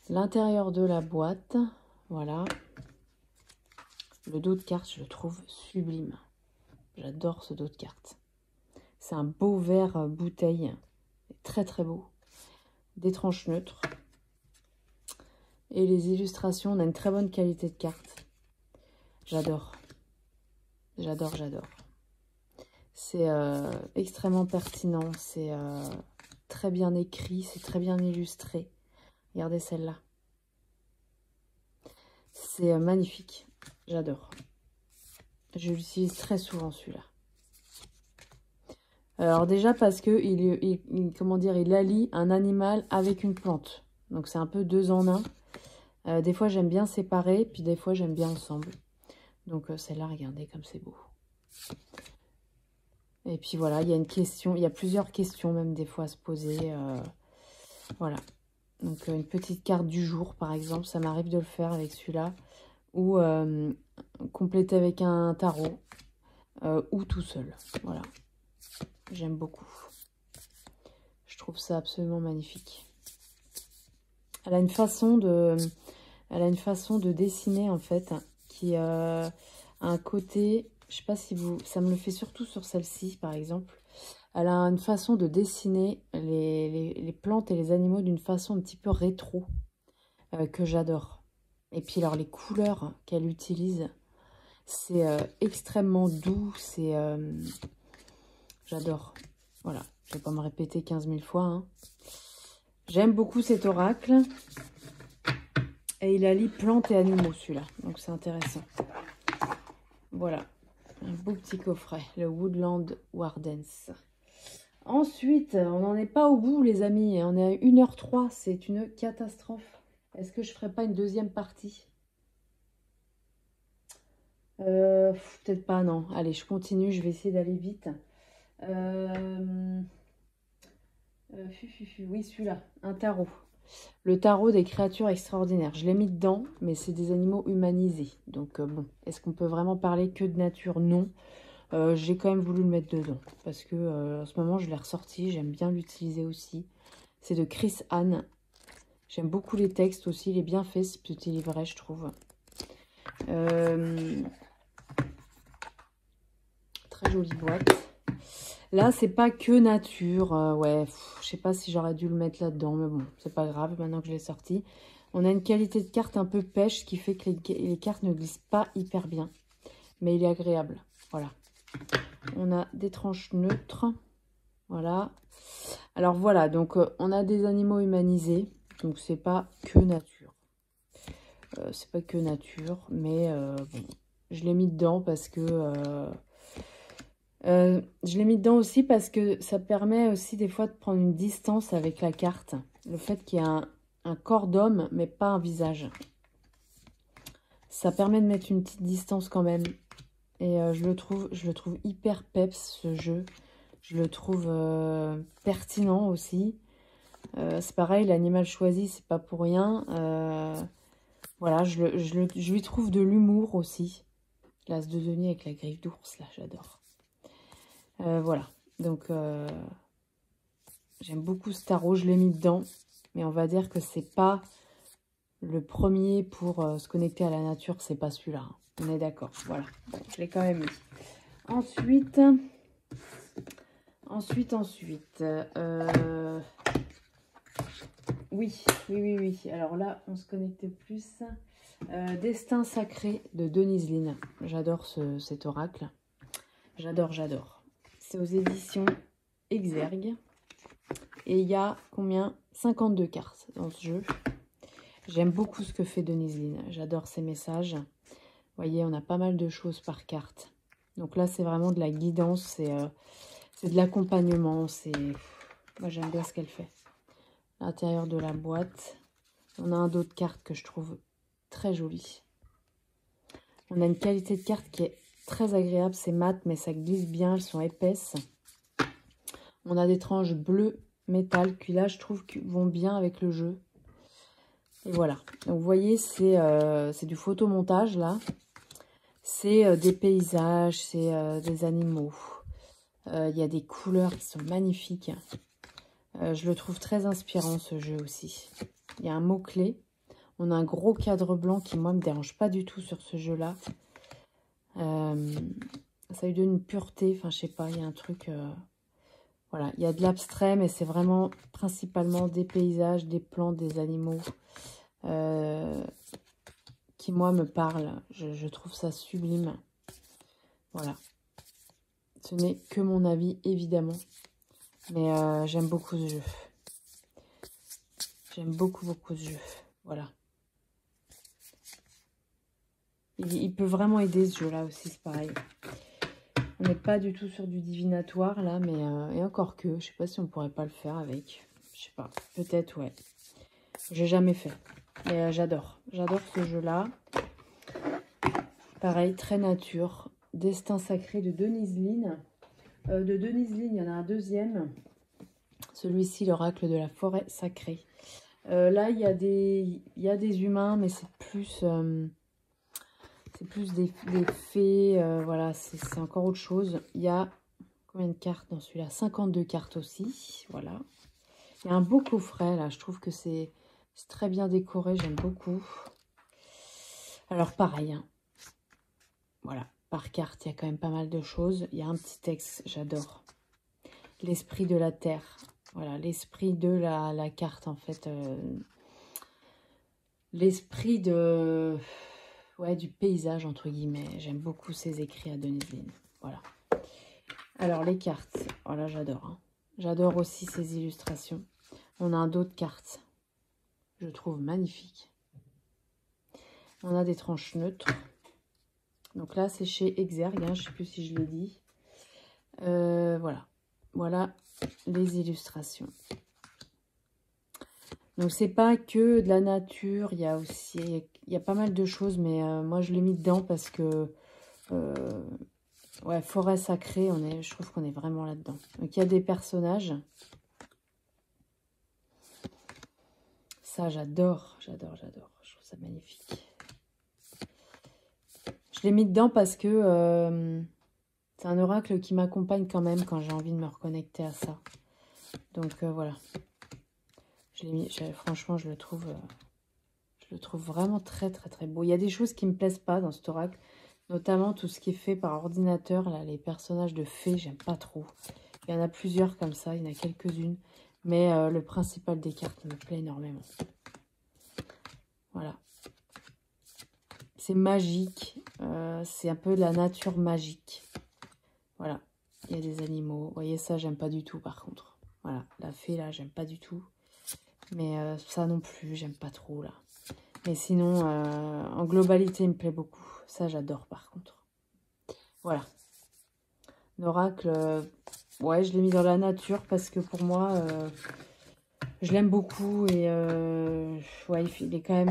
A: L'intérieur de la boîte. Voilà. Le dos de carte, je le trouve sublime. J'adore ce dos de carte. C'est un beau vert bouteille. Très très beau. Des tranches neutres. Et les illustrations, on a une très bonne qualité de carte. J'adore. J'adore, j'adore. C'est extrêmement pertinent. C'est très bien écrit. C'est très bien illustré. Regardez celle-là. C'est magnifique. J'adore. Je l'utilise très souvent celui-là. Alors déjà parce que comment dire, il allie un animal avec une plante. Donc c'est un peu 2 en 1. Des fois j'aime bien séparer, puis des fois j'aime bien ensemble. Donc celle-là, regardez comme c'est beau. Et puis voilà, il y a une question, il y a plusieurs questions même des fois à se poser. Voilà. Donc une petite carte du jour par exemple, ça m'arrive de le faire avec celui-là. Ou compléter avec un tarot. Ou tout seul. Voilà. J'aime beaucoup. Je trouve ça absolument magnifique. Elle a une façon de dessiner en fait qui a un côté, je sais pas si vous, ça me le fait surtout sur celle-ci par exemple. Elle a une façon de dessiner les plantes et les animaux d'une façon un petit peu rétro que j'adore. Et puis alors les couleurs qu'elle utilise, c'est extrêmement doux, c'est j'adore. Voilà, je vais pas me répéter 15 000 fois. Hein. J'aime beaucoup cet oracle. Et il allie plantes et animaux, celui-là. Donc, c'est intéressant. Voilà. Un beau petit coffret. Le Woodland Wardens. Ensuite, on n'en est pas au bout, les amis. On est à 1h03. C'est une catastrophe. Est-ce que je ferai pas une deuxième partie? Peut-être pas, non. Allez, je continue. Je vais essayer d'aller vite. Oui, celui-là. Un tarot. Le tarot des créatures extraordinaires. Je l'ai mis dedans, mais c'est des animaux humanisés. Donc bon, est-ce qu'on peut vraiment parler que de nature? Non. J'ai quand même voulu le mettre dedans. Parce que en ce moment, je l'ai ressorti. J'aime bien l'utiliser aussi. C'est de Chris Anne. J'aime beaucoup les textes aussi. Il est bien fait, ce petit livret, je trouve. Très jolie boîte. Là, c'est pas que nature. Ouais, je sais pas si j'aurais dû le mettre là-dedans. Mais bon, c'est pas grave maintenant que je l'ai sorti. On a une qualité de carte un peu pêche, ce qui fait que les cartes ne glissent pas hyper bien. Mais il est agréable. Voilà. On a des tranches neutres. Voilà. Alors voilà, donc on a des animaux humanisés. Donc c'est pas que nature. C'est pas que nature. Mais bon, je l'ai mis dedans parce que... je l'ai mis dedans aussi parce que ça permet aussi des fois de prendre une distance avec la carte. Le fait qu'il y a un corps d'homme, mais pas un visage. Ça permet de mettre une petite distance quand même. Et je le trouve hyper peps, ce jeu. Je le trouve pertinent aussi. C'est pareil, l'animal choisi, c'est pas pour rien. Voilà, je lui trouve de l'humour aussi. L'as de denier avec la griffe d'ours, là, j'adore. Voilà, donc j'aime beaucoup ce tarot, je l'ai mis dedans. Mais on va dire que c'est pas le premier pour se connecter à la nature, c'est pas celui-là. Hein. On est d'accord, voilà. Bon, je l'ai quand même mis. Ensuite... Oui. Alors là, on se connecte plus. Destin sacré de Denise Linn. J'adore cet oracle. J'adore. C'est aux éditions Exergue. Et il y a combien? 52 cartes dans ce jeu. J'aime beaucoup ce que fait Denise Linn. J'adore ses messages. Vous voyez, on a pas mal de choses par carte. Donc là, c'est vraiment de la guidance. C'est de l'accompagnement. Moi, j'aime bien ce qu'elle fait. À l'intérieur de la boîte, on a un dos de cartes que je trouve très joli. On a une qualité de carte qui est très agréable. C'est mat, mais ça glisse bien. Elles sont épaisses. On a des tranches bleues métal qui, là, je trouve, vont bien avec le jeu. Et voilà. Donc, vous voyez, c'est du photomontage, là. C'est des paysages, c'est des animaux. Il y a des couleurs qui sont magnifiques. Je le trouve très inspirant, ce jeu aussi. Il y a un mot-clé. On a un gros cadre blanc qui, moi, me dérange pas du tout sur ce jeu-là. Ça lui donne une pureté. Enfin, je sais pas, il y a un truc... Voilà, il y a de l'abstrait, mais c'est vraiment principalement des paysages, des plantes, des animaux qui, moi, me parlent. Je trouve ça sublime. Voilà. Ce n'est que mon avis, évidemment. Mais j'aime beaucoup ce jeu. J'aime beaucoup ce jeu. Voilà. Il peut vraiment aider ce jeu-là aussi, c'est pareil. On n'est pas du tout sur du divinatoire, là, mais... et encore que, je sais pas si on pourrait pas le faire avec. Je sais pas, peut-être, ouais. J'ai jamais fait. Mais j'adore. J'adore ce jeu-là. Pareil, très nature. Destin sacré de Denise Linn. De Denise Linn, il y en a un deuxième. Celui-ci, l'oracle de la forêt sacrée. Là, il y a des humains, mais c'est plus des fées. Voilà, c'est encore autre chose. Il y a combien de cartes dans celui-là? 52 cartes aussi. Voilà. Il y a un beau coffret, là. Je trouve que c'est très bien décoré. J'aime beaucoup. Alors, pareil. Hein. Voilà. Par carte, il y a quand même pas mal de choses. Il y a un petit texte, j'adore. L'esprit de la terre. Voilà, l'esprit de la carte, en fait. L'esprit de... Ouais, du paysage, entre guillemets. J'aime beaucoup ces écrits à Denise Linn. Voilà. Alors, les cartes. Voilà, j'adore. Hein. J'adore aussi ces illustrations. On a un dos de cartes. Je trouve magnifique. On a des tranches neutres. Donc là, c'est chez Exergue. Hein, je ne sais plus si je l'ai dit. Voilà. Voilà les illustrations. Donc, c'est pas que de la nature. Il y a aussi... Il y a pas mal de choses, mais moi, je l'ai mis dedans parce que... ouais, forêt sacrée, je trouve qu'on est vraiment là-dedans. Donc, il y a des personnages. Ça, j'adore. Je trouve ça magnifique. Je l'ai mis dedans parce que c'est un oracle qui m'accompagne quand même quand j'ai envie de me reconnecter à ça. Donc, voilà. Je l'ai mis, franchement, je le trouve vraiment très, très, très beau. Il y a des choses qui ne me plaisent pas dans cet oracle. Notamment tout ce qui est fait par ordinateur. Là, les personnages de fées, j'aime pas trop. Il y en a plusieurs comme ça. Il y en a quelques-unes. Mais le principal des cartes me plaît énormément. Voilà. C'est magique. C'est un peu de la nature magique. Voilà. Il y a des animaux. Vous voyez, ça, j'aime pas du tout, par contre. Voilà. La fée, là, j'aime pas du tout. Mais ça non plus, j'aime pas trop, là. Mais sinon, en globalité, il me plaît beaucoup. Ça, j'adore, par contre. Voilà. L'oracle, ouais, je l'ai mis dans la nature parce que pour moi, Je l'aime beaucoup et ouais, il est quand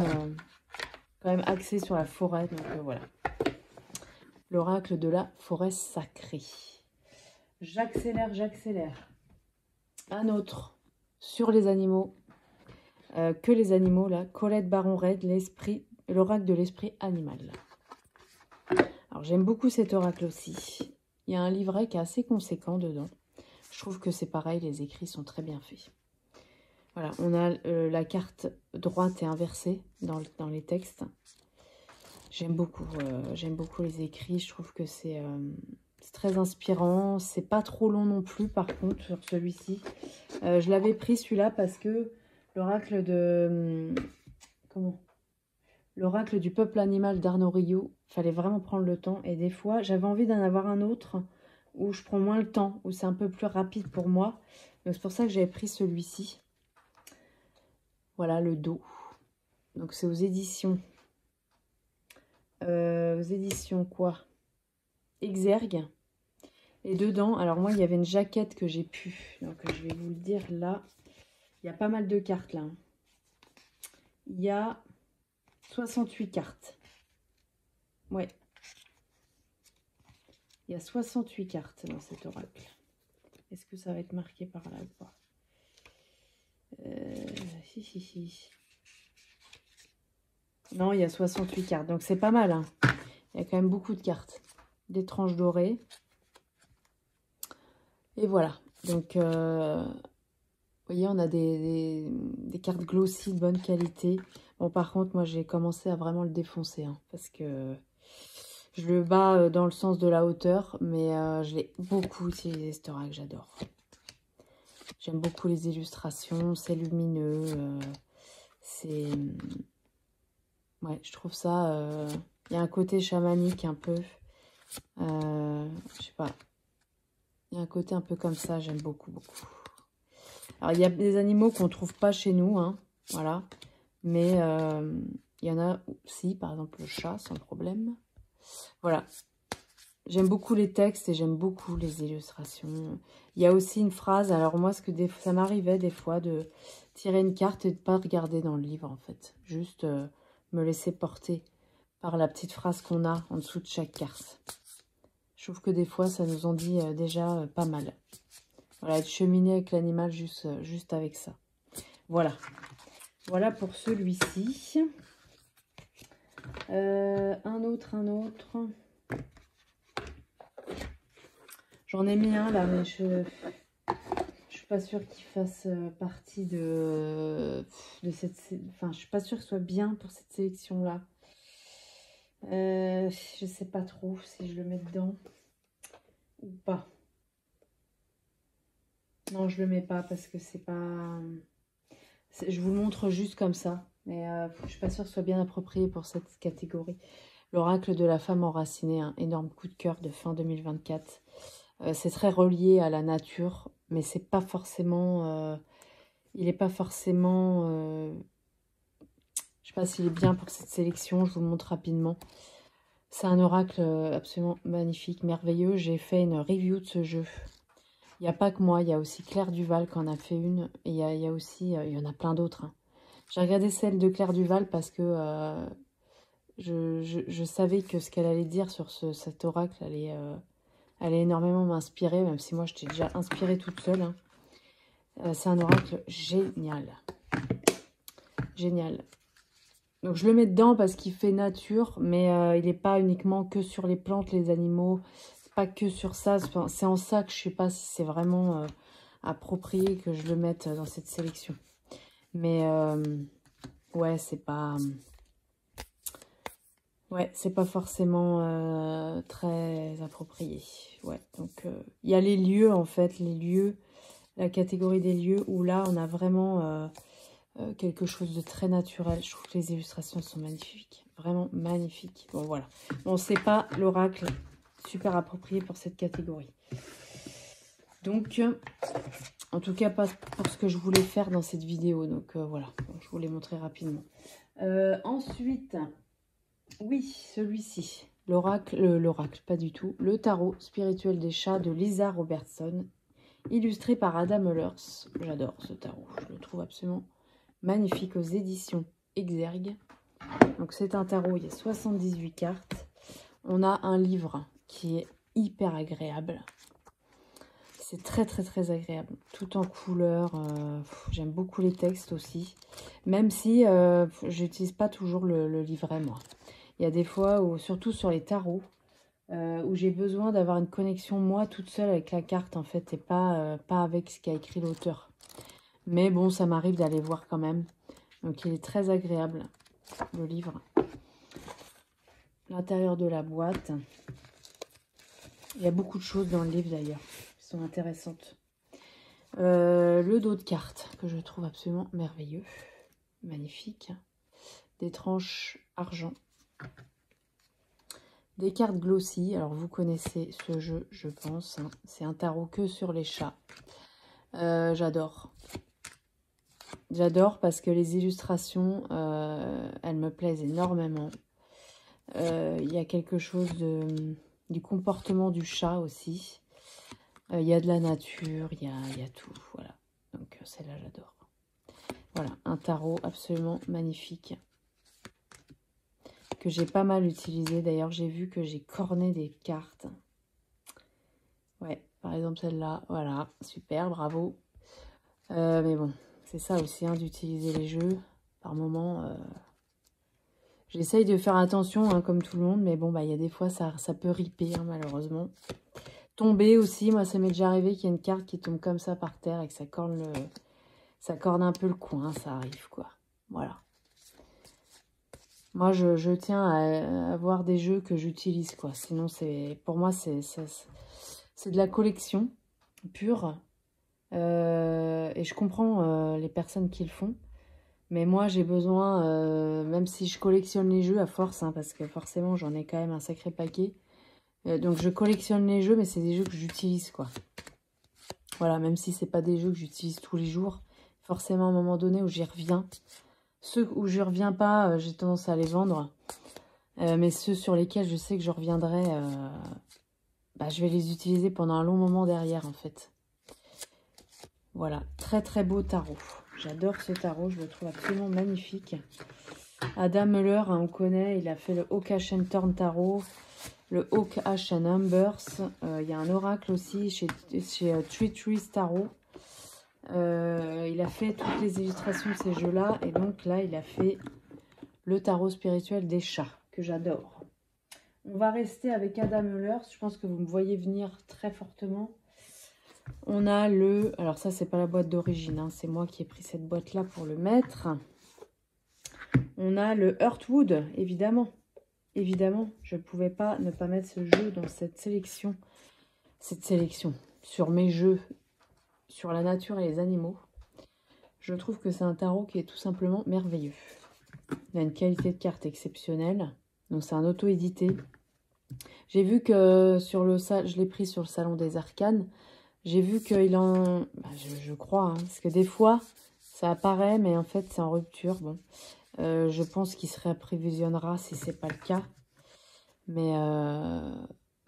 A: même axé sur la forêt. Donc voilà. L'oracle de la forêt sacrée. J'accélère, j'accélère. Un autre sur les animaux. Que les animaux, là. Colette Baron-Red, l'oracle de l'esprit animal. Alors, j'aime beaucoup cet oracle aussi. Il y a un livret qui est assez conséquent dedans. Je trouve que c'est pareil, les écrits sont très bien faits. Voilà, on a la carte droite et inversée dans les textes. J'aime beaucoup les écrits. Je trouve que c'est très inspirant. C'est pas trop long non plus, par contre, sur celui-ci. Je l'avais pris celui-là parce que l'oracle de... L'oracle du peuple animal d'Arnaud Rio, il fallait vraiment prendre le temps. Et des fois, j'avais envie d'en avoir un autre où je prends moins le temps, où c'est un peu plus rapide pour moi. Donc c'est pour ça que j'avais pris celui-ci. Voilà le dos. Donc c'est aux éditions. Quoi? Exergue. Et dedans, alors moi, il y avait une jaquette que j'ai pu. Donc je vais vous le dire là. Il y a pas mal de cartes là. Il y a 68 cartes. Ouais. Il y a 68 cartes dans cet oracle. Est-ce que ça va être marqué par là ou pas? Si. Non, il y a 68 cartes. Donc c'est pas mal. Hein. Il y a quand même beaucoup de cartes. Des tranches dorées. Et voilà. Donc, vous voyez, on a des cartes glossy de bonne qualité. Bon, par contre, moi, j'ai commencé à vraiment le défoncer. Hein, parce que je le bats dans le sens de la hauteur. Mais je l'ai beaucoup utilisé, cet oracle. J'adore. J'aime beaucoup les illustrations. C'est lumineux. C'est... Ouais, je trouve ça... Il y a un côté chamanique un peu. Je sais pas. Il y a un côté un peu comme ça, j'aime beaucoup. Alors, il y a des animaux qu'on ne trouve pas chez nous, hein, voilà. Mais il y en a aussi, par exemple le chat, sans problème. Voilà. J'aime beaucoup les textes et j'aime beaucoup les illustrations. Il y a aussi une phrase, alors moi, ça m'arrivait des fois de tirer une carte et de ne pas regarder dans le livre, en fait. Juste me laisser porter par la petite phrase qu'on a en dessous de chaque carte. Je trouve que des fois, ça nous en dit déjà pas mal. Voilà, être cheminé avec l'animal juste avec ça. Voilà. Voilà pour celui-ci. Un autre. J'en ai mis un là, mais je suis pas sûre qu'il fasse partie de cette... Enfin, je suis pas sûre que ce soit bien pour cette sélection-là. Je sais pas trop si je le mets dedans ou pas. Non, je le mets pas parce que c'est pas... Je vous le montre juste comme ça. Mais je suis pas sûre que ce soit bien approprié pour cette catégorie. L'oracle de la femme enracinée, un énorme coup de cœur de fin 2024. C'est très relié à la nature, mais c'est pas forcément... il n'est pas forcément... je sais pas s'il est bien pour cette sélection, je vous le montre rapidement. C'est un oracle absolument magnifique, merveilleux. J'ai fait une review de ce jeu. Il n'y a pas que moi, il y a aussi Claire Duval qui en a fait une. Et il y a aussi, il y en a plein d'autres. Hein. J'ai regardé celle de Claire Duval parce que je savais que ce qu'elle allait dire sur cet oracle allait énormément m'inspirer, même si moi j'étais déjà inspirée toute seule. Hein. C'est un oracle génial. Génial. Donc je le mets dedans parce qu'il fait nature, mais il n'est pas uniquement que sur les plantes, les animaux. Pas que sur ça, c'est en ça que je sais pas si c'est vraiment approprié que je le mette dans cette sélection. Mais ouais, c'est pas forcément très approprié. Ouais, donc il y a les lieux en fait, la catégorie des lieux où là on a vraiment quelque chose de très naturel. Je trouve que les illustrations sont magnifiques, vraiment magnifiques. Bon voilà, bon c'est pas l'oracle super approprié pour cette catégorie. Donc, en tout cas, pas pour ce que je voulais faire dans cette vidéo. Donc, voilà, bon, je vous l'ai montré rapidement. Ensuite, oui, celui-ci. L'oracle, pas du tout. Le tarot spirituel des chats de Lisa Robertson. illustré par Adam Ehlers. J'adore ce tarot, je le trouve absolument magnifique aux éditions Exergue. Donc c'est un tarot, il y a 78 cartes. On a un livre qui est hyper agréable. C'est très très très agréable, tout en couleur. J'aime beaucoup les textes aussi, même si j'utilise pas toujours le livret moi. Il y a des fois, où, surtout sur les tarots, où j'ai besoin d'avoir une connexion moi toute seule avec la carte en fait, et pas avec ce qu'a écrit l'auteur. Mais bon, ça m'arrive d'aller voir quand même. Donc il est très agréable, le livre. L'intérieur de la boîte. Il y a beaucoup de choses dans le livre d'ailleurs, qui sont intéressantes. Le dos de cartes, que je trouve absolument merveilleux. Magnifique. Des tranches argent. Des cartes glossy. Alors vous connaissez ce jeu, je pense. Hein. C'est un tarot que sur les chats. J'adore. J'adore parce que les illustrations, elles me plaisent énormément. Il y a quelque chose du comportement du chat aussi. Il y a de la nature, il y a tout. Voilà. Donc celle-là, j'adore. Voilà, un tarot absolument magnifique. Que j'ai pas mal utilisé. D'ailleurs, j'ai vu que j'ai corné des cartes. Ouais, par exemple celle-là. Voilà, super, bravo. Mais bon, c'est ça aussi, hein, d'utiliser les jeux. Par moment, j'essaye de faire attention, hein, comme tout le monde. Mais bon, bah, il y a des fois, ça peut ripper, hein, malheureusement. Tomber aussi, moi, ça m'est déjà arrivé qu'il y a une carte qui tombe comme ça par terre et que ça corne un peu le coin. Ça arrive, quoi. Voilà. Moi, je tiens à avoir des jeux que j'utilise, quoi. Sinon, pour moi, c'est de la collection pure. Et je comprends les personnes qui le font. Mais moi, j'ai besoin, même si je collectionne les jeux à force, hein, parce que forcément, j'en ai quand même un sacré paquet. Donc, je collectionne les jeux, mais c'est des jeux que j'utilise, quoi. Voilà, même si c'est pas des jeux que j'utilise tous les jours. Forcément, à un moment donné où j'y reviens. Ceux où je reviens pas, j'ai tendance à les vendre. Mais ceux sur lesquels je sais que je reviendrai, bah, je vais les utiliser pendant un long moment derrière, en fait. Voilà, très très beau tarot. J'adore ce tarot, je le trouve absolument magnifique. Adam Euler, hein, on connaît, il a fait le Oak Ash and Thorn Tarot, le Oak Ash and Ambers. Il y a un oracle aussi chez Tree Trees Tarot. Il a fait toutes les illustrations de ces jeux-là. Et donc là, il a fait le tarot spirituel des chats, que j'adore. On va rester avec Adam Euler. Je pense que vous me voyez venir très fortement. On a le... Alors ça, c'est pas la boîte d'origine. Hein, c'est moi qui ai pris cette boîte-là pour le mettre. On a le Heartwood, évidemment. Évidemment, je ne pouvais pas ne pas mettre ce jeu dans cette sélection. Cette sélection sur mes jeux, sur la nature et les animaux. Je trouve que c'est un tarot qui est tout simplement merveilleux. Il a une qualité de carte exceptionnelle. Donc c'est un auto-édité. J'ai vu que sur le je l'ai pris sur le Salon des Arcanes. J'ai vu qu'il en... Bah, je crois, hein, parce que des fois, ça apparaît, mais en fait, c'est en rupture. Bon, je pense qu'il se réapprévisionnera si c'est pas le cas. Mais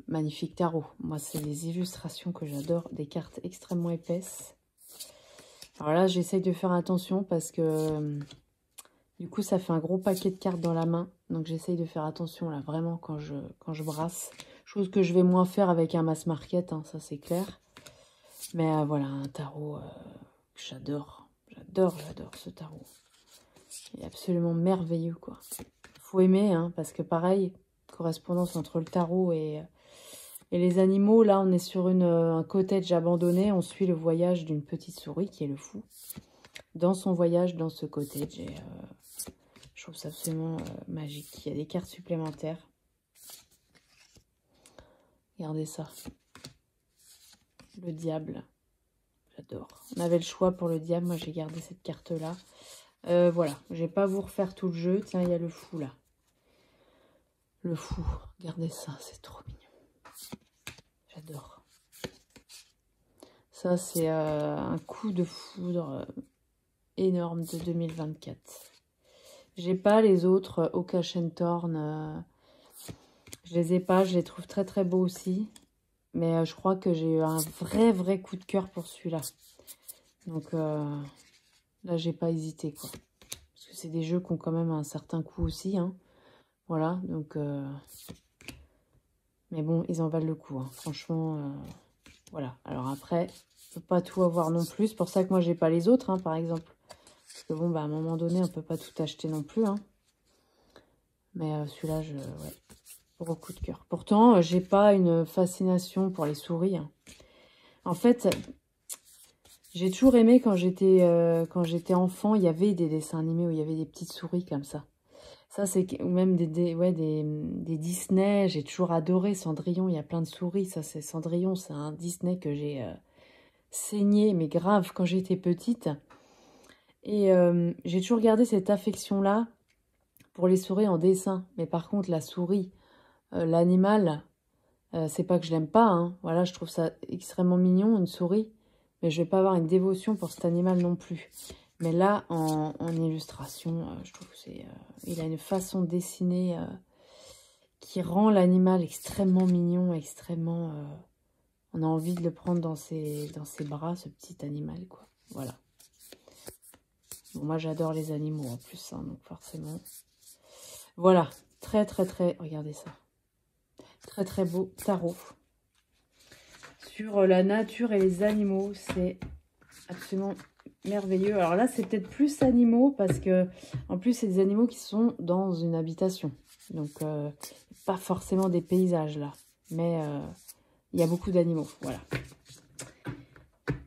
A: magnifique tarot. Moi, c'est les illustrations que j'adore. Des cartes extrêmement épaisses. Alors là, j'essaye de faire attention parce que... du coup, ça fait un gros paquet de cartes dans la main. Donc, j'essaye de faire attention, là, vraiment, quand je brasse. Chose que je vais moins faire avec un mass market, hein, ça, c'est clair. Mais voilà, un tarot que j'adore. J'adore ce tarot. Il est absolument merveilleux, quoi. Faut aimer, hein, parce que pareil, correspondance entre le tarot et les animaux. Là, on est sur un cottage abandonné. On suit le voyage d'une petite souris, qui est le fou, dans son voyage dans ce cottage. Et je trouve ça absolument magique. Il y a des cartes supplémentaires. Regardez ça. Le diable. J'adore. On avait le choix pour le diable. Moi, j'ai gardé cette carte-là. Voilà. Je vais pas vous refaire tout le jeu. Tiens, il y a le fou, là. Le fou. Regardez ça. C'est trop mignon. J'adore. Ça, c'est un coup de foudre énorme de 2024. J'ai pas les autres Oak Ash and Thorn. Je les ai pas. Je les trouve très, très beaux aussi. Mais je crois que j'ai eu un vrai coup de cœur pour celui-là. Donc là, j'ai pas hésité, quoi. Parce que c'est des jeux qui ont quand même un certain coût aussi, hein. Voilà, donc... Mais bon, ils en valent le coup, hein. Franchement, voilà. Alors après, on peut pas tout avoir non plus. C'est pour ça que moi, j'ai pas les autres, hein, par exemple. Parce que bon, bah, à un moment donné, on peut pas tout acheter non plus, hein. Mais celui-là, ouais, gros coup de cœur. Pourtant, j'ai pas une fascination pour les souris, hein. En fait, j'ai toujours aimé quand j'étais enfant, il y avait des dessins animés où il y avait des petites souris comme ça. Ça, c'est... Ou même des Disney, j'ai toujours adoré Cendrillon, il y a plein de souris. Ça, c'est Cendrillon, c'est un Disney que j'ai saigné, mais grave, quand j'étais petite. Et j'ai toujours gardé cette affection-là pour les souris en dessin. Mais par contre, la souris, l'animal, c'est pas que je l'aime pas, hein. Voilà, je trouve ça extrêmement mignon, une souris. Mais je vais pas avoir une dévotion pour cet animal non plus. Mais là, en illustration, je trouve que c'est... il a une façon de dessiner qui rend l'animal extrêmement mignon, extrêmement... on a envie de le prendre dans ses bras, ce petit animal, quoi. Voilà. Bon, moi, j'adore les animaux en plus, hein, donc forcément. Voilà, très, regardez ça. Très beau tarot. Sur la nature et les animaux, c'est absolument merveilleux. Alors là, c'est peut-être plus animaux parce que, en plus, c'est des animaux qui sont dans une habitation. Donc, pas forcément des paysages là, mais il y a beaucoup d'animaux. Voilà.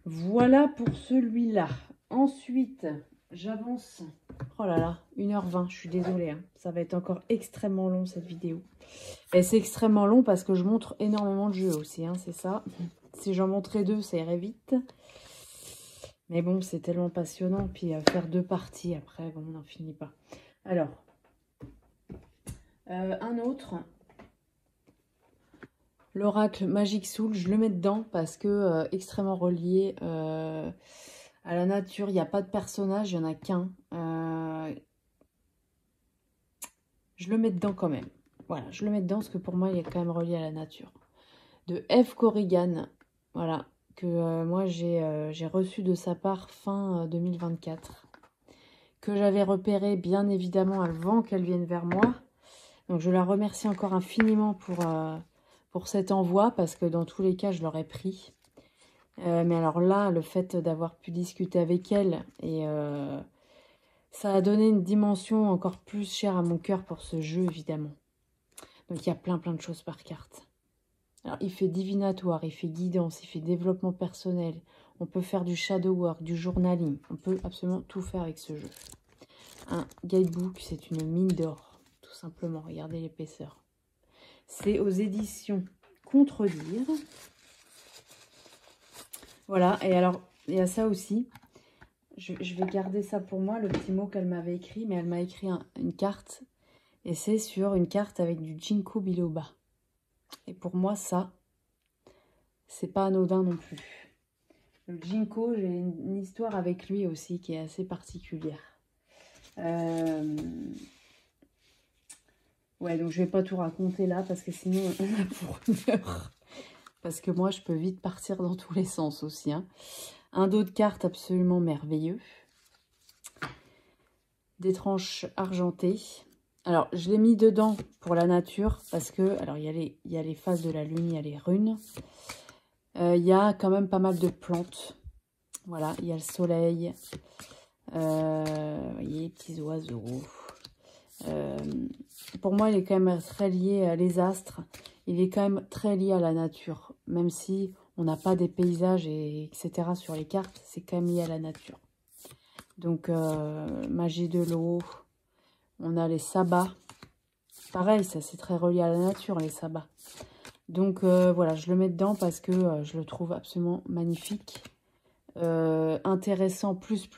A: Voilà pour celui-là. Ensuite, j'avance. Oh là là, 1h20, je suis désolée, hein. Ça va être encore extrêmement long cette vidéo. Et c'est extrêmement long parce que je montre énormément de jeux aussi, hein, c'est ça. Si j'en montrais 2, ça irait vite. Mais bon, c'est tellement passionnant. Puis faire 2 parties après, bon, on n'en finit pas. Alors, un autre. L'oracle Magic Soul, je le mets dedans parce que extrêmement relié à la nature. Il n'y a pas de personnage, il n'y en a qu'un. Je le mets dedans quand même. Voilà, je le mets dedans parce que pour moi, il est quand même relié à la nature. De F. Corrigan, voilà, que moi j'ai reçu de sa part fin 2024. Que j'avais repéré bien évidemment avant qu'elle vienne vers moi. Donc je la remercie encore infiniment pour cet envoi parce que dans tous les cas, je l'aurais pris. Mais alors là, le fait d'avoir pu discuter avec elle, et ça a donné une dimension encore plus chère à mon cœur pour ce jeu, évidemment. Donc il y a plein de choses par carte. Alors il fait divinatoire, il fait guidance, il fait développement personnel. On peut faire du shadow work, du journaling. On peut absolument tout faire avec ce jeu. Un guidebook, c'est une mine d'or, tout simplement. Regardez l'épaisseur. C'est aux éditions Contredire. Voilà, et alors, il y a ça aussi. Je vais garder ça pour moi, le petit mot qu'elle m'avait écrit, mais elle m'a écrit une carte. Et c'est sur une carte avec du ginkgo biloba. Et pour moi, ça, c'est pas anodin non plus. Le ginkgo, j'ai une histoire avec lui aussi qui est assez particulière. Ouais, donc je vais pas tout raconter là parce que sinon on a pour une heure. Parce que moi, je peux vite partir dans tous les sens aussi, hein. Un dos de cartes absolument merveilleux. Des tranches argentées. Alors, je l'ai mis dedans pour la nature parce que, alors, il y a les phases de la lune, il y a les runes. Il y a quand même pas mal de plantes. Voilà, il y a le soleil. Vous voyez, les petits oiseaux. Pour moi, il est quand même très lié à les astres. Il est quand même très lié à la nature. Même si on n'a pas des paysages, etc. sur les cartes, c'est quand même lié à la nature. Donc, magie de l'eau. On a les sabbats. Pareil, ça c'est très relié à la nature, les sabbats. Donc, voilà, je le mets dedans parce que je le trouve absolument magnifique. Intéressant, plus,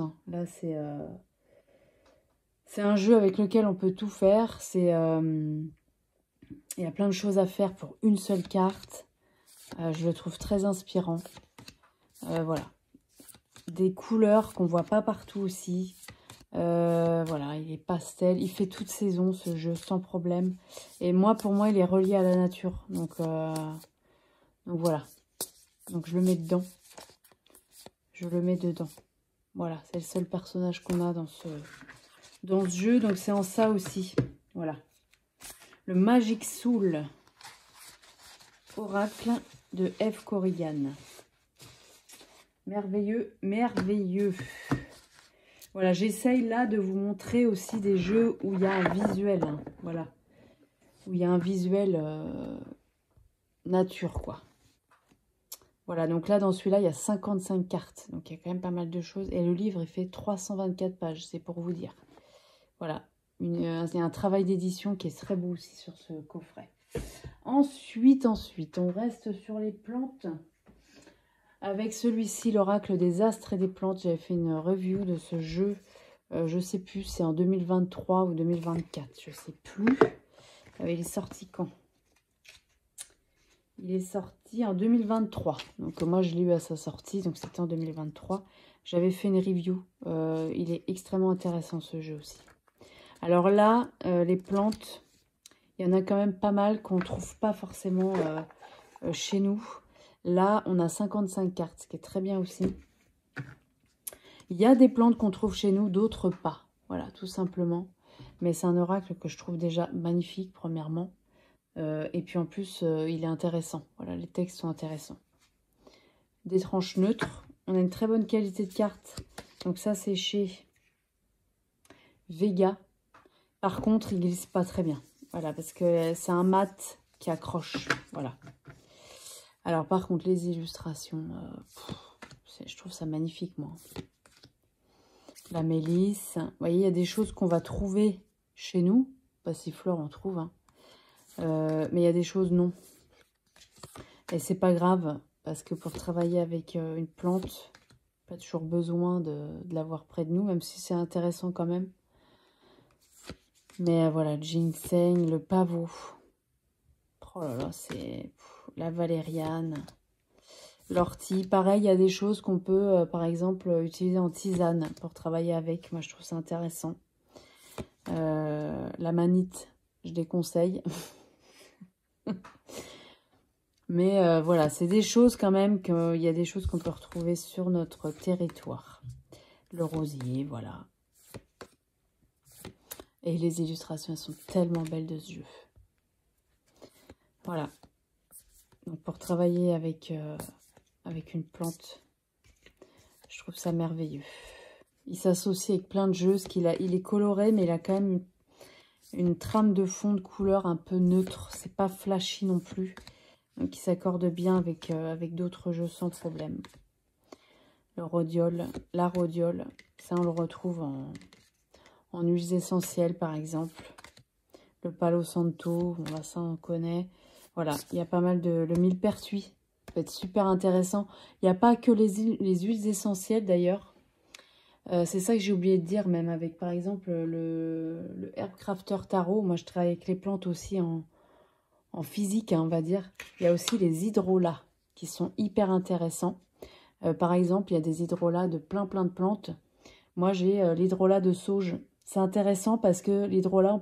A: hein. Là, c'est un jeu avec lequel on peut tout faire. Il y a plein de choses à faire pour une seule carte. Je le trouve très inspirant. Voilà. Des couleurs qu'on voit pas partout aussi. Voilà, il est pastel. Il fait toute saison, ce jeu, sans problème. Et moi, pour moi, il est relié à la nature. Donc Donc voilà. Donc je le mets dedans. Je le mets dedans. Voilà, c'est le seul personnage qu'on a dans ce jeu. Donc c'est en ça aussi. Voilà. Le Magic Soul. Oracle de F. Corrigan. Merveilleux, merveilleux. Voilà, j'essaye là de vous montrer aussi des jeux où il y a un visuel. Hein, voilà. Où il y a un visuel nature, quoi. Voilà, donc là, dans celui-là, il y a 55 cartes. Donc, il y a quand même pas mal de choses. Et le livre, il fait 324 pages, c'est pour vous dire. Voilà, il y a un travail d'édition qui est très beau aussi sur ce coffret. Ensuite, on reste sur les plantes. Avec celui-ci, l'oracle des astres et des plantes. J'avais fait une review de ce jeu. Je sais plus, c'est en 2023 ou 2024. Je sais plus. Il est sorti quand? Il est sorti en 2023. Donc moi, je l'ai eu à sa sortie. Donc c'était en 2023. J'avais fait une review. Il est extrêmement intéressant ce jeu aussi. Alors là, les plantes, il y en a quand même pas mal qu'on ne trouve pas forcément chez nous. Là, on a 55 cartes, ce qui est très bien aussi. Il y a des plantes qu'on trouve chez nous, d'autres pas. Voilà, tout simplement. Mais c'est un oracle que je trouve déjà magnifique, premièrement. Et puis en plus, il est intéressant. Voilà, les textes sont intéressants. Des tranches neutres. On a une très bonne qualité de cartes. Donc ça, c'est chez Vega. Par contre, il glisse pas très bien. Voilà, parce que c'est un mat qui accroche. Voilà. Alors, par contre, les illustrations, je trouve ça magnifique, moi. La mélisse. Vous voyez, il y a des choses qu'on va trouver chez nous. Passiflore, on trouve, hein. Mais il y a des choses non. Et c'est pas grave, parce que pour travailler avec une plante, pas toujours besoin de l'avoir près de nous, même si c'est intéressant quand même. Mais voilà, le ginseng, le pavot. Oh là là, c'est la valériane. L'ortie, pareil, il y a des choses qu'on peut, par exemple, utiliser en tisane pour travailler avec. Moi, je trouve ça intéressant. La manite, je déconseille. Mais voilà, c'est des choses quand même, il y a des choses qu'on peut retrouver sur notre territoire. Le rosier, voilà. Et les illustrations, elles sont tellement belles de ce jeu. Voilà. Donc pour travailler avec une plante, je trouve ça merveilleux. Il s'associe avec plein de jeux, il est coloré, mais il a quand même une trame de fond de couleur un peu neutre. C'est pas flashy non plus. Donc il s'accorde bien avec d'autres jeux sans problème. Le rhodiole, la rhodiole, ça on le retrouve en huiles essentielles par exemple. Le palo santo, bon, là, ça on connaît. Voilà, il y a pas mal de... Le millepertuis, ça peut être super intéressant. Il n'y a pas que les huiles essentielles d'ailleurs. C'est ça que j'ai oublié de dire, même avec par exemple le Herb Crafter Tarot. Moi je travaille avec les plantes aussi en physique, hein, on va dire. Il y a aussi les hydrolats qui sont hyper intéressants. Par exemple, il y a des hydrolats de plein de plantes. Moi j'ai l'hydrolat de sauge. C'est intéressant parce que l'hydrolat, on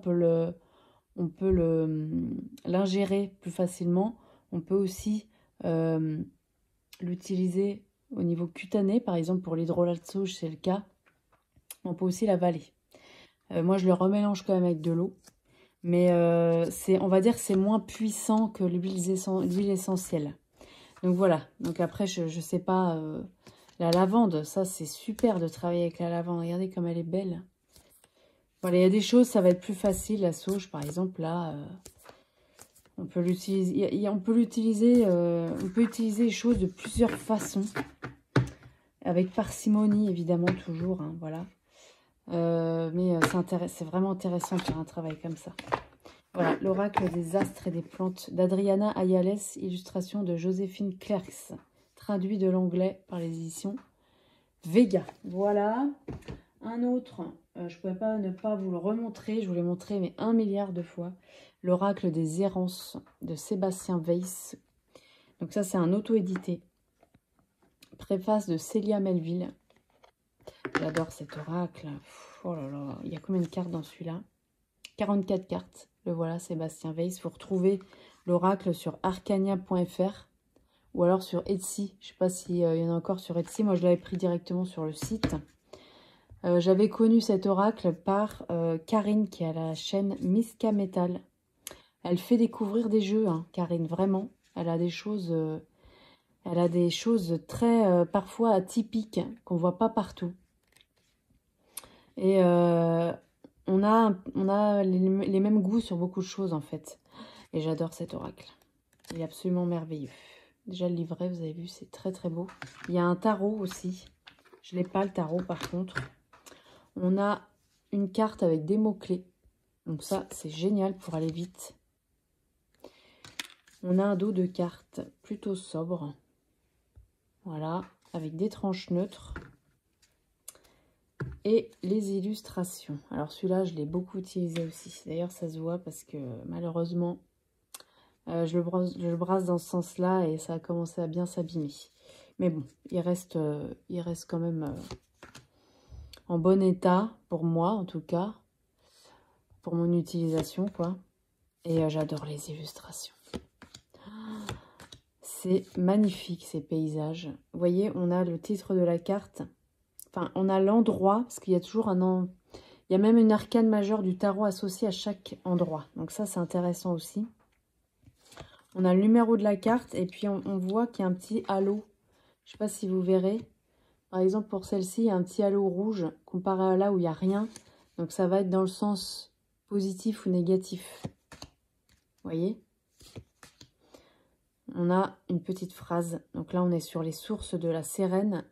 A: peut l'ingérer plus facilement. On peut aussi l'utiliser au niveau cutané. Par exemple, pour l'hydrolat de sauge, c'est le cas. On peut aussi l'avaler. Moi, je le remélange quand même avec de l'eau. Mais on va dire que c'est moins puissant que l'huile essentielle. Donc voilà. Donc après, je ne sais pas... la lavande, ça, c'est super de travailler avec la lavande. Regardez comme elle est belle. Voilà, il y a des choses, ça va être plus facile. La sauge, par exemple, là... on peut l'utiliser... On peut utiliser les choses de plusieurs façons. Avec parcimonie, évidemment, toujours. Hein, voilà. Mais c'est vraiment intéressant de faire un travail comme ça. Voilà, l'oracle des astres et des plantes d'Adriana Ayales, illustration de Joséphine Clerks, traduit de l'anglais par les éditions Vega. Voilà, un autre, je ne pouvais pas ne pas vous le remontrer, je vous l'ai montré mais 1 milliard de fois, l'oracle des errances de Sébastien Weiss. Donc ça c'est un auto-édité, préface de Célia Melville. J'adore cet oracle. Oh là là, il y a combien de cartes dans celui-là? 44 cartes. Le voilà, Sébastien Weiss. Vous retrouvez l'oracle sur arcania.fr. ou alors sur Etsy. Je sais pas s'il y en a encore sur Etsy. Moi, je l'avais pris directement sur le site. J'avais connu cet oracle par Karine, qui a la chaîne Miska Metal. Elle fait découvrir des jeux, hein, Karine, vraiment. Elle a des choses très, parfois atypiques, qu'on voit pas partout. Et on a les mêmes goûts sur beaucoup de choses, en fait. Et j'adore cet oracle. Il est absolument merveilleux. Déjà, le livret, vous avez vu, c'est très, très beau. Il y a un tarot aussi. Je l'ai pas, le tarot, par contre. On a une carte avec des mots-clés. Donc ça, c'est génial pour aller vite. On a un dos de cartes plutôt sobre. Voilà, avec des tranches neutres. Et les illustrations. Alors celui-là, je l'ai beaucoup utilisé aussi. D'ailleurs, ça se voit parce que malheureusement, je le brasse dans ce sens-là et ça a commencé à bien s'abîmer. Mais bon, il reste quand même en bon état, pour moi en tout cas, pour mon utilisation, quoi. Et j'adore les illustrations. C'est magnifique, ces paysages. Vous voyez, on a le titre de la carte. Enfin, on a l'endroit, parce qu'il y a toujours il y a même une arcane majeure du tarot associée à chaque endroit. Donc ça, c'est intéressant aussi. On a le numéro de la carte, et puis on voit qu'il y a un petit halo. Je ne sais pas si vous verrez. Par exemple, pour celle-ci, il y a un petit halo rouge, comparé à là où il n'y a rien. Donc ça va être dans le sens positif ou négatif. Vous voyez ? On a une petite phrase. Donc là, on est sur les sources de la Sérène.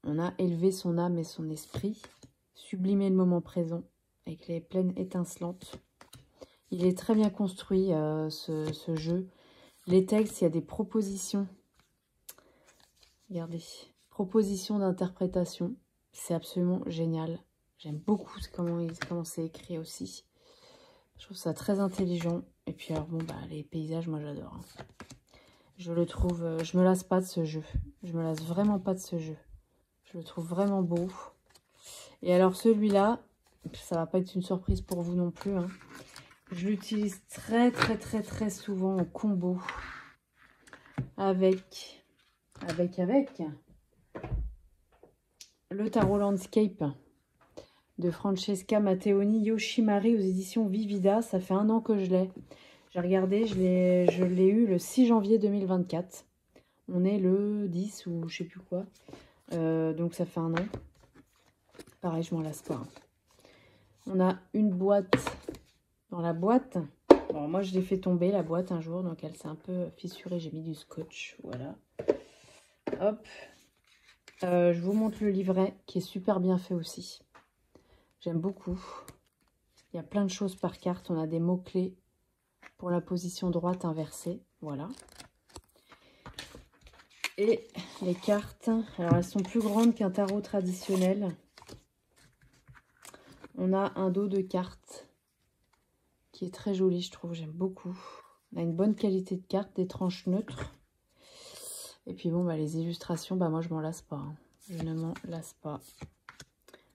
A: On a élevé son âme et son esprit, sublimé le moment présent avec les plaines étincelantes. Il est très bien construit, ce jeu. Les textes, il y a des propositions. Regardez, propositions d'interprétation. C'est absolument génial. J'aime beaucoup comment c'est écrit aussi. Je trouve ça très intelligent. Et puis alors bon, bah, les paysages, moi j'adore. Hein. Je le trouve, je me lasse pas de ce jeu. Je me lasse vraiment pas de ce jeu. Je le trouve vraiment beau. Et alors celui-là, ça va pas être une surprise pour vous non plus. Hein. Je l'utilise très souvent en combo avec le tarot Landscape de Francesca Matteoni Yoshimari aux éditions Vivida. Ça fait 1 an que je l'ai. J'ai regardé, je l'ai eu le 6 janvier 2024. On est le 10 ou je sais plus quoi. Donc ça fait 1 an. Pareil, je m'en lasse pas. On a une boîte. Dans la boîte, bon, moi je l'ai fait tomber la boîte un jour, donc elle s'est un peu fissurée. J'ai mis du scotch, voilà. Hop. Je vous montre le livret qui est super bien fait aussi. J'aime beaucoup. Il y a plein de choses par carte. On a des mots-clés pour la position droite inversée. Voilà. Et les cartes, alors elles sont plus grandes qu'un tarot traditionnel. On a un dos de cartes qui est très joli, je trouve. J'aime beaucoup. On a une bonne qualité de cartes, des tranches neutres. Et puis bon, bah, les illustrations, bah, moi je m'en lasse pas. Hein. Je ne m'en lasse pas.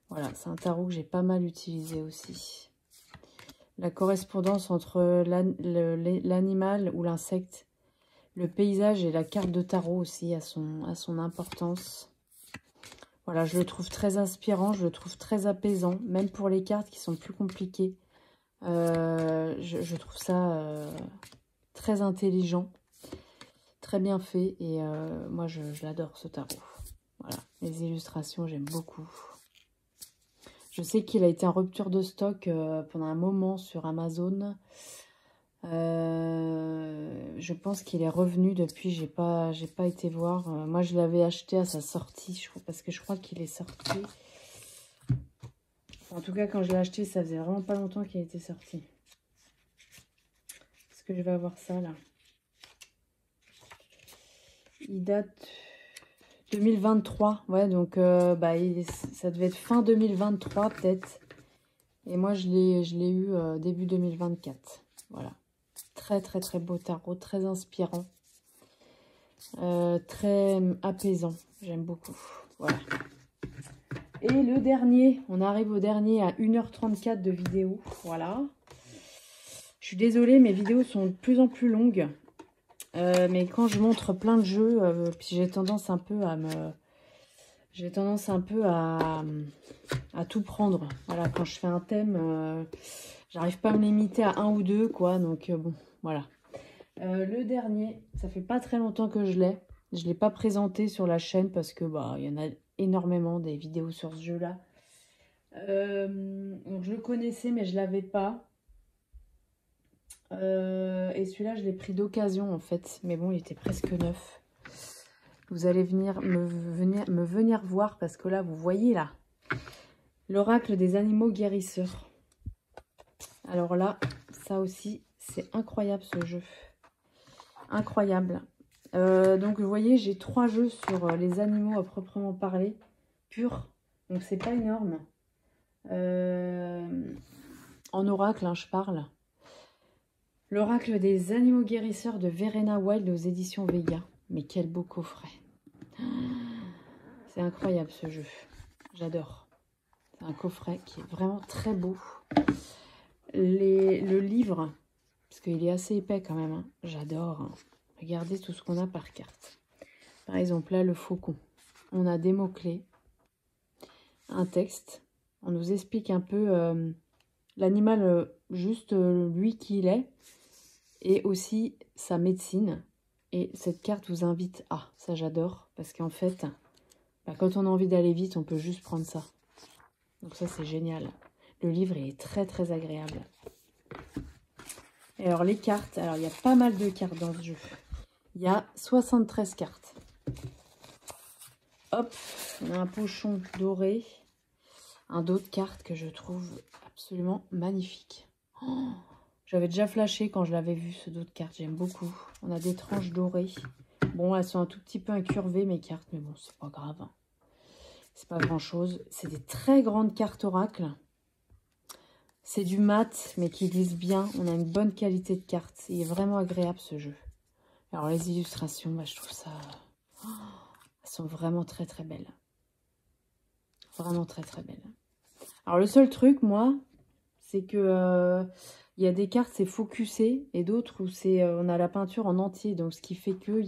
A: Voilà, c'est un tarot que j'ai pas mal utilisé aussi. La correspondance entre l'animal ou l'insecte, le paysage et la carte de tarot aussi a son importance. Voilà, je le trouve très inspirant, je le trouve très apaisant, même pour les cartes qui sont plus compliquées. Je trouve ça très intelligent, très bien fait, et moi je l'adore ce tarot. Voilà, les illustrations, j'aime beaucoup. Je sais qu'il a été en rupture de stock pendant un moment sur Amazon. Je pense qu'il est revenu depuis, j'ai pas été voir. Moi je l'avais acheté à sa sortie, parce que je crois qu'il est sorti. En tout cas, quand je l'ai acheté, ça faisait vraiment pas longtemps qu'il était sorti. Est-ce que je vais avoir ça, là? Il date 2023. Ouais, donc ça devait être fin 2023, peut-être. Et moi, je l'ai eu début 2024. Voilà. Très beau tarot, très inspirant. Très apaisant. J'aime beaucoup. Voilà. Et le dernier, on arrive au dernier à 1h34 de vidéo. Voilà. Je suis désolée, mes vidéos sont de plus en plus longues. Mais quand je montre plein de jeux, puis j'ai tendance un peu à me... J'ai tendance un peu à tout prendre. Voilà, quand je fais un thème, j'arrive pas à me limiter à un ou deux, quoi. Donc, bon, voilà. Le dernier, ça fait pas très longtemps que je l'ai. Je l'ai pas présenté sur la chaîne parce que, bah, il y en a énormément des vidéos sur ce jeu-là. Donc, je le connaissais, mais je l'avais pas. Et celui-là, je l'ai pris d'occasion, en fait. Mais bon, il était presque neuf. Vous allez venir voir parce que là, vous voyez là, l'oracle des animaux guérisseurs. Alors là, ça aussi, c'est incroyable ce jeu. Incroyable. Donc, vous voyez, j'ai 3 jeux sur les animaux à proprement parler, purs. Donc, c'est pas énorme. En oracle, hein, je parle. L'oracle des animaux guérisseurs de Verena Wild aux éditions Vega. Mais quel beau coffret. C'est incroyable ce jeu. J'adore. C'est un coffret qui est vraiment très beau. Le livre, parce qu'il est assez épais quand même. Hein. J'adore. Hein. Regardez tout ce qu'on a par carte. Par exemple, là, le faucon. On a des mots-clés. Un texte. On nous explique un peu l'animal, juste lui qui il est. Et aussi sa médecine. Et cette carte vous invite à. Ça, j'adore. Parce qu'en fait, bah, quand on a envie d'aller vite, on peut juste prendre ça. Donc ça, c'est génial. Le livre est très, très agréable. Et alors, les cartes. Alors, il y a pas mal de cartes dans ce jeu. Il y a 73 cartes. Hop, on a un pochon doré. Un dos de cartes que je trouve absolument magnifique. Oh, j'avais déjà flashé quand je l'avais vu, ce dos de cartes. J'aime beaucoup. On a des tranches dorées. Bon, elles sont un tout petit peu incurvées, mes cartes. Mais bon, c'est pas grave. Hein. C'est pas grand-chose. C'est des très grandes cartes oracle. C'est du mat, mais qui lisent bien. On a une bonne qualité de cartes. Il est vraiment agréable, ce jeu. Alors, les illustrations, bah, je trouve ça... Oh, elles sont vraiment très, très belles. Vraiment très, très belles. Alors, le seul truc, moi, c'est que... il y a des cartes, c'est focusé, et d'autres où c'est on a la peinture en entier. Donc, ce qui fait que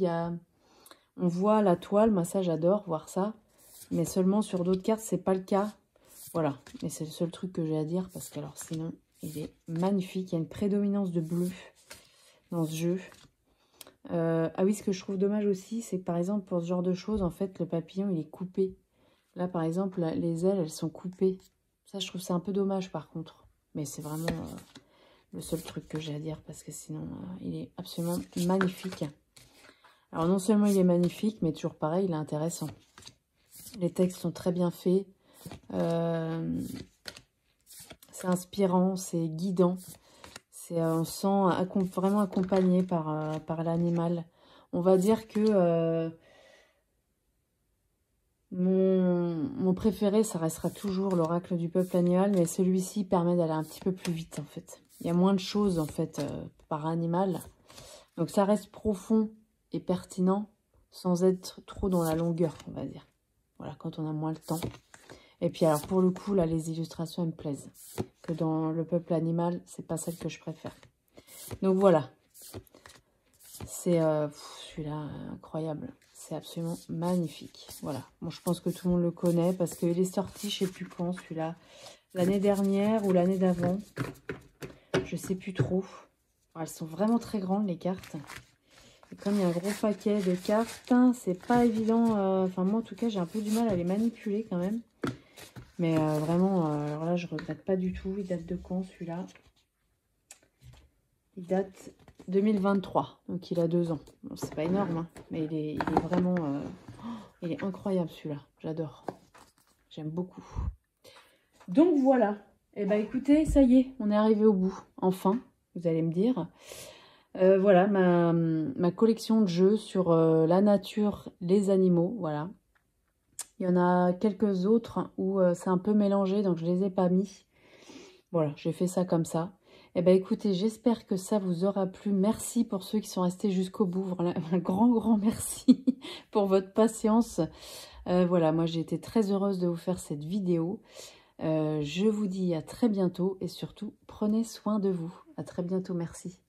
A: on voit la toile. Moi, ça, j'adore voir ça. Mais seulement sur d'autres cartes, c'est pas le cas. Voilà. Mais c'est le seul truc que j'ai à dire. Parce que, alors, sinon, il est magnifique. Il y a une prédominance de bleu dans ce jeu. Ah oui, ce que je trouve dommage aussi, c'est que, par exemple, pour ce genre de choses, en fait, le papillon, il est coupé. Là, par exemple, les ailes, elles sont coupées. Ça, je trouve c'est un peu dommage, par contre. Mais c'est vraiment... le seul truc que j'ai à dire, parce que sinon, il est absolument magnifique. Alors, non seulement il est magnifique, mais toujours pareil, il est intéressant. Les textes sont très bien faits. C'est inspirant, c'est guidant. On se sent vraiment accompagné par l'animal. On va dire que mon préféré, ça restera toujours l'oracle du peuple animal, mais celui-ci permet d'aller un petit peu plus vite, en fait. Il y a moins de choses, en fait, par animal. Donc, ça reste profond et pertinent, sans être trop dans la longueur, on va dire. Voilà, quand on a moins le temps. Et puis, alors, pour le coup, là, les illustrations, elles me plaisent. Que dans le peuple animal, c'est pas celle que je préfère. Donc, voilà. C'est celui-là, incroyable. C'est absolument magnifique. Voilà. Bon, je pense que tout le monde le connaît parce qu'il est sorti, je ne sais plus quand, celui-là. L'année dernière ou l'année d'avant. Je ne sais plus trop. Alors, elles sont vraiment très grandes, les cartes. Et comme il y a un gros paquet de cartes, c'est pas évident. Enfin, moi, en tout cas, j'ai un peu du mal à les manipuler quand même. Mais vraiment, alors là, je regrette pas du tout. Il date de quand, celui-là? Il date 2023, donc il a 2 ans. Bon, c'est pas énorme, hein, mais il est vraiment... il est incroyable, celui-là. J'adore. J'aime beaucoup. Donc, voilà. Eh bien, écoutez, ça y est, on est arrivé au bout. Enfin, vous allez me dire. Voilà, ma collection de jeux sur la nature, les animaux, voilà. Il y en a quelques autres où c'est un peu mélangé, donc je ne les ai pas mis. Voilà, j'ai fait ça comme ça. Eh bien, écoutez, j'espère que ça vous aura plu. Merci pour ceux qui sont restés jusqu'au bout. Voilà, un grand merci pour votre patience. Voilà, moi, j'ai été très heureuse de vous faire cette vidéo. Je vous dis à très bientôt et surtout, prenez soin de vous. À très bientôt, merci.